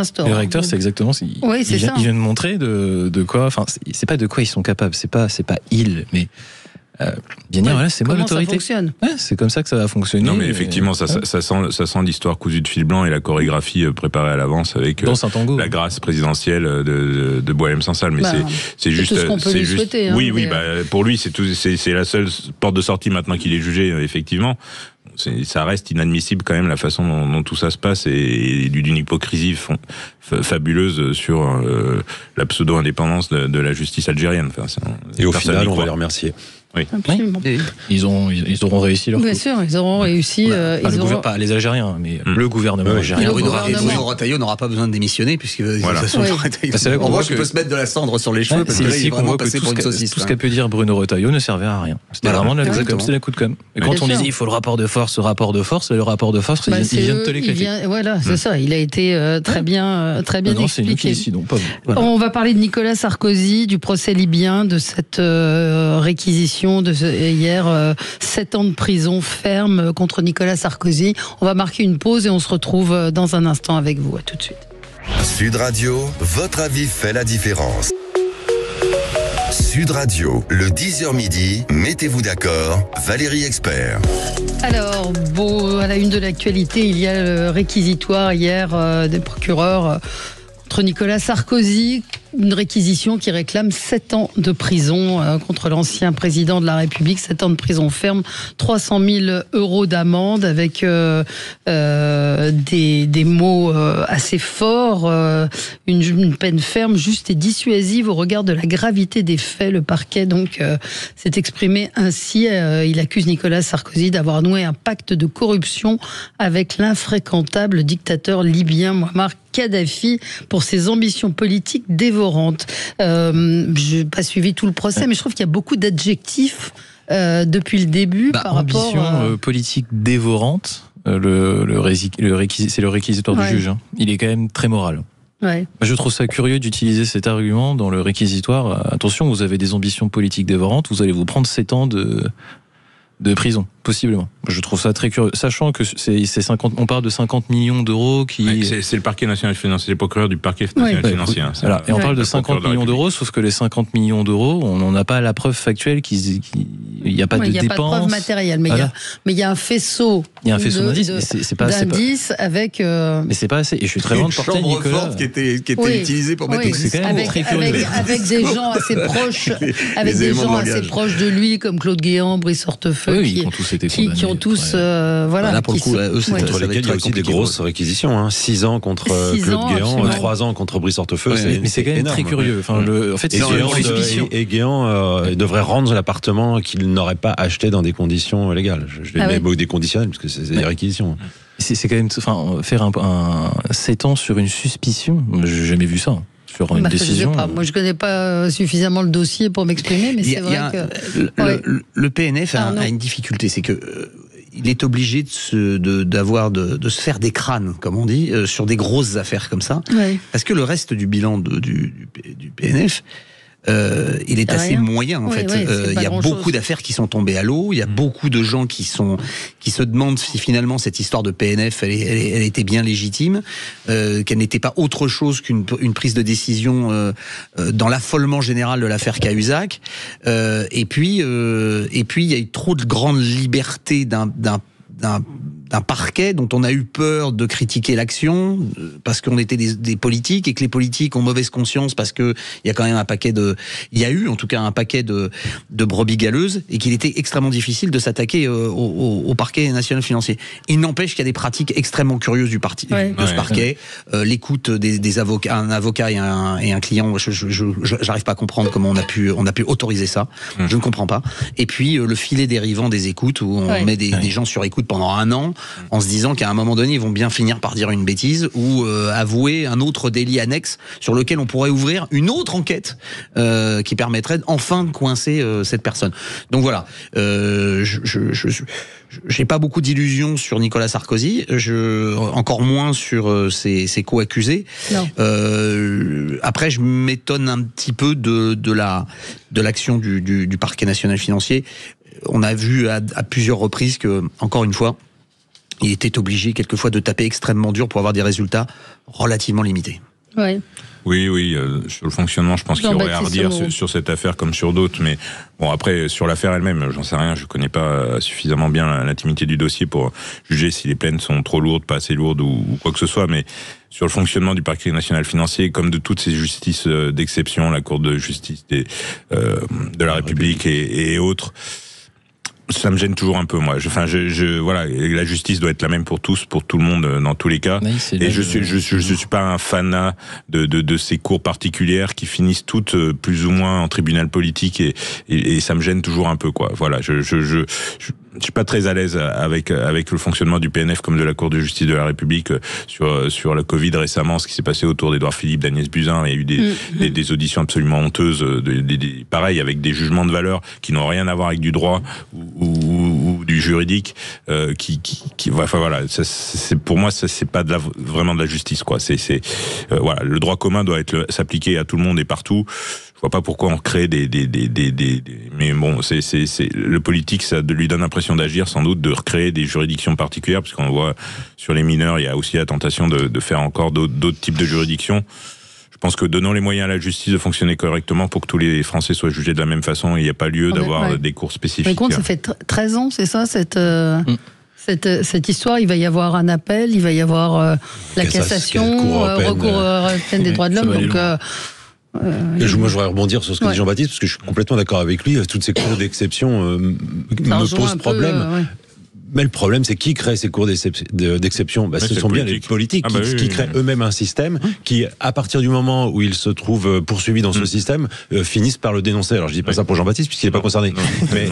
Stor. Le recteur, c'est exactement ça. Oui, c'est ça. Il vient de montrer de quoi, enfin, c'est pas de quoi ils sont capables, c'est pas ils, mais bien dire, voilà, c'est moi l'autorité. Ça fonctionne. C'est comme ça que ça va fonctionner. Non, mais effectivement, ça sent l'histoire cousue de fil blanc et la chorégraphie préparée à l'avance avec la grâce présidentielle de Boualem Sansal. Mais c'est juste, tout ce qu'on peut lui souhaiter. Oui, pour lui, c'est la seule porte de sortie maintenant qu'il est jugé, effectivement. Ça reste inadmissible quand même la façon dont tout ça se passe et d'une hypocrisie fabuleuse sur la pseudo-indépendance de la justice algérienne. Et au final, on va les remercier. Oui. Absolument. Ils auront réussi leur coup. Bien sûr, ils auront réussi. Pas les Algériens, mais le gouvernement algérien. Bruno Retailleau n'aura pas besoin de démissionner, puisque de toute façon, c'est là qu'on voit qu'il peut se mettre de la cendre sur les cheveux, parce que là, il est vraiment passé pour une saucisse. Tout ce qu'a pu dire Bruno Retailleau ne servait à rien. C'était vraiment de la coup de com'. Et quand on disait il faut le rapport de force, le rapport de force, il vient de te l'éclater. Voilà, c'est ça. Il a été très bien expliqué. C'est nous qui décidons, pas vous. On va parler de Nicolas Sarkozy, du procès libyen, de cette réquisition hier, 7 ans de prison ferme contre Nicolas Sarkozy. On va marquer une pause et on se retrouve dans un instant avec vous. À tout de suite. Sud Radio, votre avis fait la différence. Sud Radio, le 10h midi, mettez-vous d'accord, Valérie Expert. Alors, à la une de l'actualité, il y a le réquisitoire hier des procureurs contre Nicolas Sarkozy, une réquisition qui réclame 7 ans de prison contre l'ancien président de la République, 7 ans de prison ferme, 300 000 euros d'amende avec des mots assez forts, une peine ferme, juste et dissuasive au regard de la gravité des faits. Le parquet donc s'est exprimé ainsi. Il accuse Nicolas Sarkozy d'avoir noué un pacte de corruption avec l'infréquentable dictateur libyen Mouammar Kadhafi pour ses ambitions politiques dévorantes. Je n'ai pas suivi tout le procès, mais je trouve qu'il y a beaucoup d'adjectifs depuis le début par rapport à... politique dévorante, c'est le réquisitoire du juge. Hein. Il est quand même très moral. Ouais. Je trouve ça curieux d'utiliser cet argument dans le réquisitoire. Attention, vous avez des ambitions politiques dévorantes, vous allez vous prendre 7 ans de prison, possiblement. Je trouve ça très curieux, sachant que on parle de 50 millions d'euros qui... Ouais, c'est le parquet national financier, les procureurs du parquet national financier. Hein, voilà. Et on parle de 50 millions d'euros, sauf que les 50 millions d'euros, on n'en a pas la preuve factuelle il n'y a pas de dépenses. Il n'y a pas de preuve matérielle, mais il y a un faisceau. Il y a un faisceau d'indices, mais c'est pas assez. D'indices avec... Mais c'est pas assez. Et je suis très loin de porter Nicolas. Une chambre forte qui était utilisée pour mettre c'est quand même très curieux. Avec des gens assez proches, de lui, comme Claude Guéant, Brice Hortefeux, qui ont tous voilà. Là, pour le coup, eux, contre lesquels il y a aussi des grosses réquisitions. 6 ans contre Claude Guéant, 3 ans contre Brice Hortefeux. Mais c'est quand même très curieux. En fait, et Guéant devrait rendre l'appartement qu'il n'aurait pas acheté dans des conditions légales. Je les mets des conditionnels parce que c'est des réquisitions. C'est quand même faire un 7 ans sur une suspicion. J'ai jamais vu ça. Sur une décision. Moi, je connais pas suffisamment le dossier pour m'exprimer, mais c'est vrai que le PNF a une difficulté, c'est que il est obligé de se faire des crânes, comme on dit, sur des grosses affaires comme ça, parce que le reste du bilan du PNF. Il est assez moyen en fait. Il y a beaucoup d'affaires qui sont tombées à l'eau. Il y a beaucoup de gens qui se demandent si finalement cette histoire de PNF elle était bien légitime, qu'elle n'était pas autre chose qu'une prise de décision dans l'affolement général de l'affaire Cahuzac. Et puis il y a eu trop de grande liberté d'un parquet dont on a eu peur de critiquer l'action parce qu'on était des politiques et que les politiques ont mauvaise conscience parce que il y a quand même il y a eu en tout cas un paquet de brebis galeuses et qu'il était extrêmement difficile de s'attaquer au parquet national financier. Il n'empêche qu'il y a des pratiques extrêmement curieuses de ce parquet, l'écoute des avocats, un avocat et un client. J'arrive pas à comprendre comment on a pu autoriser ça. Je ne comprends pas. Et puis le filet dérivant des écoutes où on met des gens sur écoute pendant 1 an. En se disant qu'à un moment donné, ils vont bien finir par dire une bêtise ou avouer un autre délit annexe sur lequel on pourrait ouvrir une autre enquête qui permettrait enfin de coincer cette personne. Donc voilà, j'ai pas beaucoup d'illusions sur Nicolas Sarkozy, encore moins sur ses co-accusés. Après, je m'étonne un petit peu de l'action du parquet national financier. On a vu à plusieurs reprises que, encore une fois, il était obligé quelquefois de taper extrêmement dur pour avoir des résultats relativement limités. Oui, sur le fonctionnement, je pense qu'il y aurait à redire sur cette affaire comme sur d'autres, mais bon, après, sur l'affaire elle-même, j'en sais rien, je connais pas suffisamment bien l'intimité du dossier pour juger si les plaintes sont trop lourdes, pas assez lourdes ou quoi que ce soit, mais sur le fonctionnement du parquet national financier, comme de toutes ces justices d'exception, la Cour de justice de la République et autres, Ça me gêne toujours un peu, moi. Voilà, la justice doit être la même pour tous, pour tout le monde, dans tous les cas. Oui, et je suis pas un fanat de ces cours particulières qui finissent toutes plus ou moins en tribunal politique et ça me gêne toujours un peu, quoi. Voilà, je suis pas très à l'aise avec le fonctionnement du PNF comme de la Cour de justice de la République sur la Covid récemment, ce qui s'est passé autour d'Édouard Philippe, d'Agnès Buzyn. Il y a eu des auditions absolument honteuses, pareil, avec des jugements de valeur qui n'ont rien à voir avec du droit ou du juridique, enfin voilà, pour moi ça c'est pas vraiment de la justice, quoi. Voilà, le droit commun doit s'appliquer à tout le monde et partout. Je vois pas pourquoi on crée mais bon, c'est le politique, ça lui donne l'impression d'agir, sans doute, de recréer des juridictions particulières, parce qu'on voit sur les mineurs, il y a aussi la tentation de faire encore d'autres types de juridictions. Je pense que donnons les moyens à la justice de fonctionner correctement pour que tous les Français soient jugés de la même façon. Il n'y a pas lieu d'avoir des cours spécifiques. Mais compte, ça fait 13 ans, c'est ça, cette histoire. Il va y avoir un appel, il va y avoir la cassation, recours européen des droits de l'homme. Donc, moi, je voudrais rebondir sur ce que dit Jean-Baptiste, parce que je suis complètement d'accord avec lui. Toutes ces cours d'exception me posent problème. Mais le problème, c'est qui crée ces cours d'exception ? Ce sont bien les politiques qui créent eux-mêmes un système qui, à partir du moment où ils se trouvent poursuivis dans ce système, finissent par le dénoncer. Alors je dis pas ça pour Jean-Baptiste puisqu'il n'est pas concerné. Mais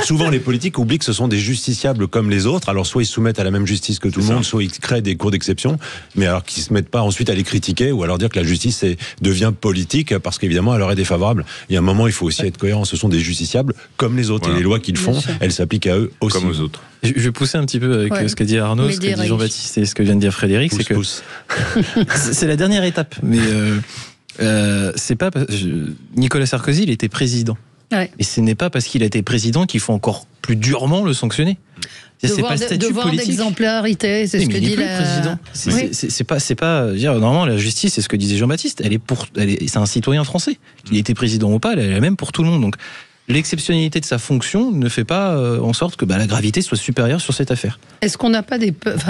souvent les politiques oublient que ce sont des justiciables comme les autres. Alors soit ils se soumettent à la même justice que tout le monde, soit ils créent des cours d'exception, mais alors qu'ils se mettent pas ensuite à les critiquer ou à leur dire que la justice devient politique parce qu'évidemment elle leur est défavorable. Il y a un moment, il faut aussi être cohérent. Ce sont des justiciables comme les autres et les lois qu'ils font, elles s'applique à eux aussi. Comme aux autres. Je vais pousser un petit peu avec ce qu'a dit Arnaud, ce qu'a dit Jean-Baptiste et ce que vient de dire Frédéric, c'est que c'est la dernière étape. Mais c'est pas Nicolas Sarkozy, il était président. Et ce n'est pas parce qu'il a été président qu'il faut encore plus durement le sanctionner. C'est pas le statut politique. D'exemplarité, c'est ce que dit président. C'est pas normalement la justice, c'est ce que disait Jean-Baptiste. C'est un citoyen français. Qu'il ait été président ou pas, elle est la même pour tout le monde. Donc l'exceptionnalité de sa fonction ne fait pas en sorte que la gravité soit supérieure sur cette affaire. Est-ce qu'on n'a pas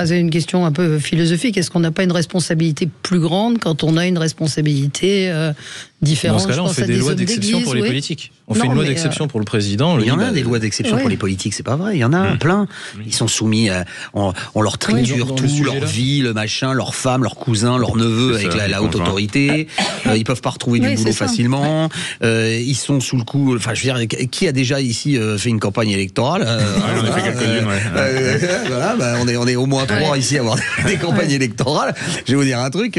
c'est une question un peu philosophique, est-ce qu'on n'a pas une responsabilité plus grande quand on a une responsabilité différente? Dans ce cas-là, on fait des lois d'exception pour les politiques. On fait une loi d'exception pour le président. Il y en a des lois d'exception pour les politiques, c'est pas vrai. Il y en a plein. Ils sont soumis on leur triture tout, leur vie, le machin, leur femme, leur cousin, leur neveu avec la haute autorité. Ils peuvent pas retrouver du boulot facilement. Ils sont sous le coup. Enfin, je veux dire, qui a déjà ici fait une campagne électorale? On a fait quelques-unes. Voilà, on est au moins 3 ici à avoir des campagnes électorales. Je vais vous dire un truc.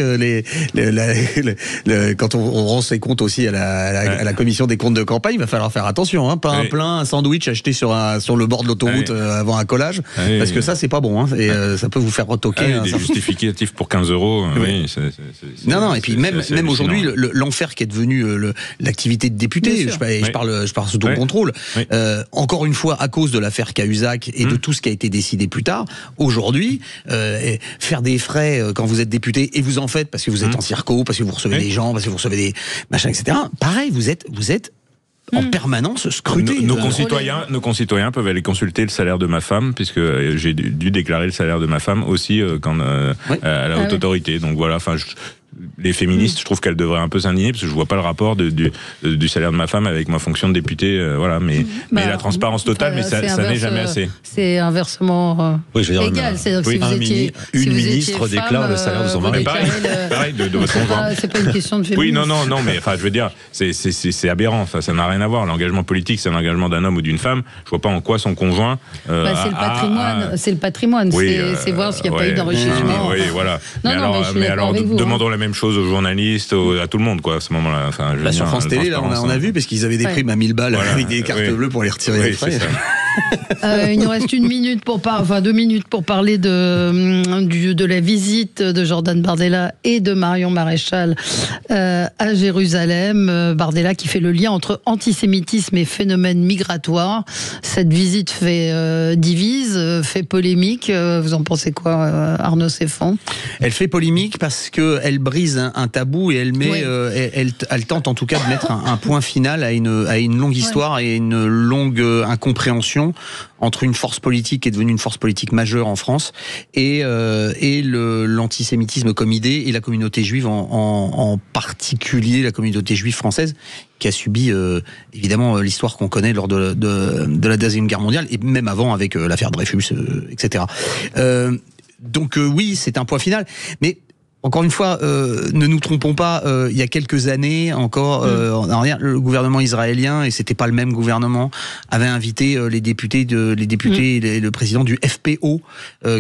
Quand on rend ses comptes aussi à la commission des comptes de campagne, il va falloir faire attention, hein, pas un sandwich acheté sur le bord de l'autoroute avant un collage, parce que ça c'est pas bon, hein, et ça peut vous faire retoquer. Des justificatifs pour 15 €. Non, et puis même aujourd'hui, l'enfer qui est devenu l'activité de député, je parle sous ton contrôle. Encore une fois, à cause de l'affaire Cahuzac et de tout ce qui a été décidé plus tard, aujourd'hui, faire des frais quand vous êtes député, et vous en faites parce que vous êtes en circo, parce que vous recevez des gens, parce que vous recevez des machins, etc. Pareil, vous êtes en permanence scruté. Nos concitoyens peuvent aller consulter le salaire de ma femme, puisque j'ai dû déclarer le salaire de ma femme aussi à la haute autorité. Donc voilà, les féministes, je trouve qu'elles devraient un peu s'indigner, parce que je vois pas le rapport du salaire de ma femme avec ma fonction de députée, mais la transparence totale, mais ça n'est jamais assez. C'est inversement égal. C'est-à-dire que une ministre déclare le salaire de son mari. Pareil de votre conjoint. C'est pas une question de féminisme. Oui, non, mais je veux dire, c'est aberrant. Ça n'a rien à voir. L'engagement politique, c'est un engagement d'un homme ou d'une femme. Je vois pas en quoi son conjoint. C'est le patrimoine. C'est le patrimoine. C'est voir s'il n'y a pas eu d'enrichissement. Oui, voilà. Mais alors, demandons la même chose aux journalistes, à tout le monde, quoi, à ce moment-là. Sur France Télé, là, on a vu, parce qu'ils avaient des primes à 1000 balles avec des cartes bleues pour les retirer les frais. Il nous reste 2 minutes pour parler de la visite de Jordan Bardella et de Marion Maréchal à Jérusalem. Bardella qui fait le lien entre antisémitisme et phénomène migratoire. Cette visite divise, fait polémique. Vous en pensez quoi, Arnaud Stéphane? Elle fait polémique parce qu'elle brise un tabou et elle tente en tout cas de mettre un point final à une longue histoire et une longue incompréhension tension entre une force politique qui est devenue une force politique majeure en France et l'antisémitisme comme idée, et la communauté juive en particulier la communauté juive française qui a subi évidemment l'histoire qu'on connaît lors de la Deuxième Guerre mondiale et même avant avec l'affaire Dreyfus, etc. Donc oui, c'est un point final, mais encore une fois, ne nous trompons pas, il y a quelques années encore, en arrière, le gouvernement israélien, et c'était pas le même gouvernement, avait invité les députés et le président du FPO,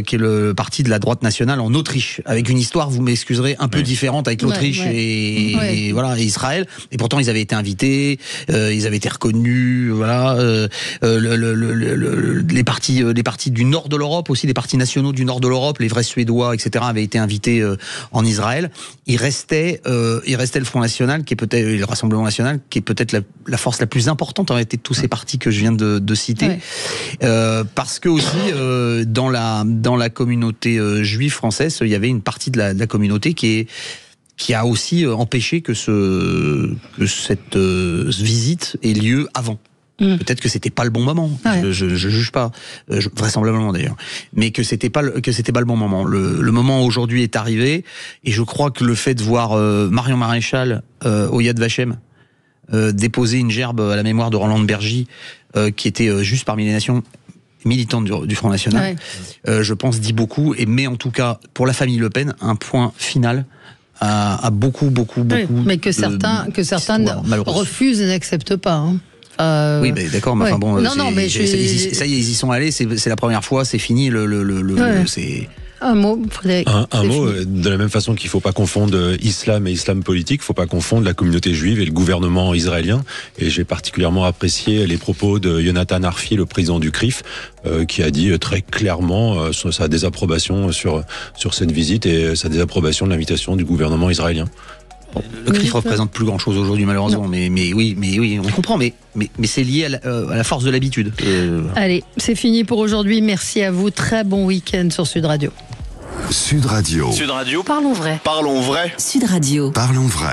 qui est le parti de la droite nationale en Autriche, avec une histoire, vous m'excuserez, un peu différente avec l'Autriche et voilà, et Israël. Et pourtant, ils avaient été invités, ils avaient été reconnus, voilà. Les partis du nord de l'Europe aussi, des partis nationaux du nord de l'Europe, les vrais Suédois, etc., avaient été invités en Israël. Il restait le Front National, qui est peut-être le Rassemblement National, qui est peut-être la force la plus importante en réalité de tous ces partis que je viens de citer, parce que aussi dans la communauté juive française, il y avait une partie de la communauté qui a aussi empêché que cette visite ait lieu avant. Peut-être que c'était pas le bon moment. Je juge pas, vraisemblablement d'ailleurs, mais que c'était pas le bon moment. Le moment aujourd'hui est arrivé, et je crois que le fait de voir Marion Maréchal au Yad Vashem déposer une gerbe à la mémoire de Roland de Bergy, qui était juste parmi les nations militantes du Front National, je pense dit beaucoup, et met en tout cas pour la famille Le Pen un point final à beaucoup. Mais que certains refusent et n'acceptent pas. Hein. Oui, mais d'accord, mais enfin bon, mais ça y est, ils y sont allés, c'est la première fois, c'est fini, c'est... Un mot, Frédéric. Un mot, de la même façon qu'il ne faut pas confondre islam et islam politique, il ne faut pas confondre la communauté juive et le gouvernement israélien. Et j'ai particulièrement apprécié les propos de Yonatan Arfi, le président du CRIF, qui a dit très clairement sa désapprobation sur cette visite et sa désapprobation de l'invitation du gouvernement israélien. Bon, le CRIF représente plus grand chose aujourd'hui malheureusement, mais oui, on comprend, mais c'est lié à la force de l'habitude. Allez, c'est fini pour aujourd'hui. Merci à vous. Très bon week-end sur Sud Radio. Sud Radio. Sud Radio. Parlons vrai. Parlons vrai. Sud Radio. Parlons vrai.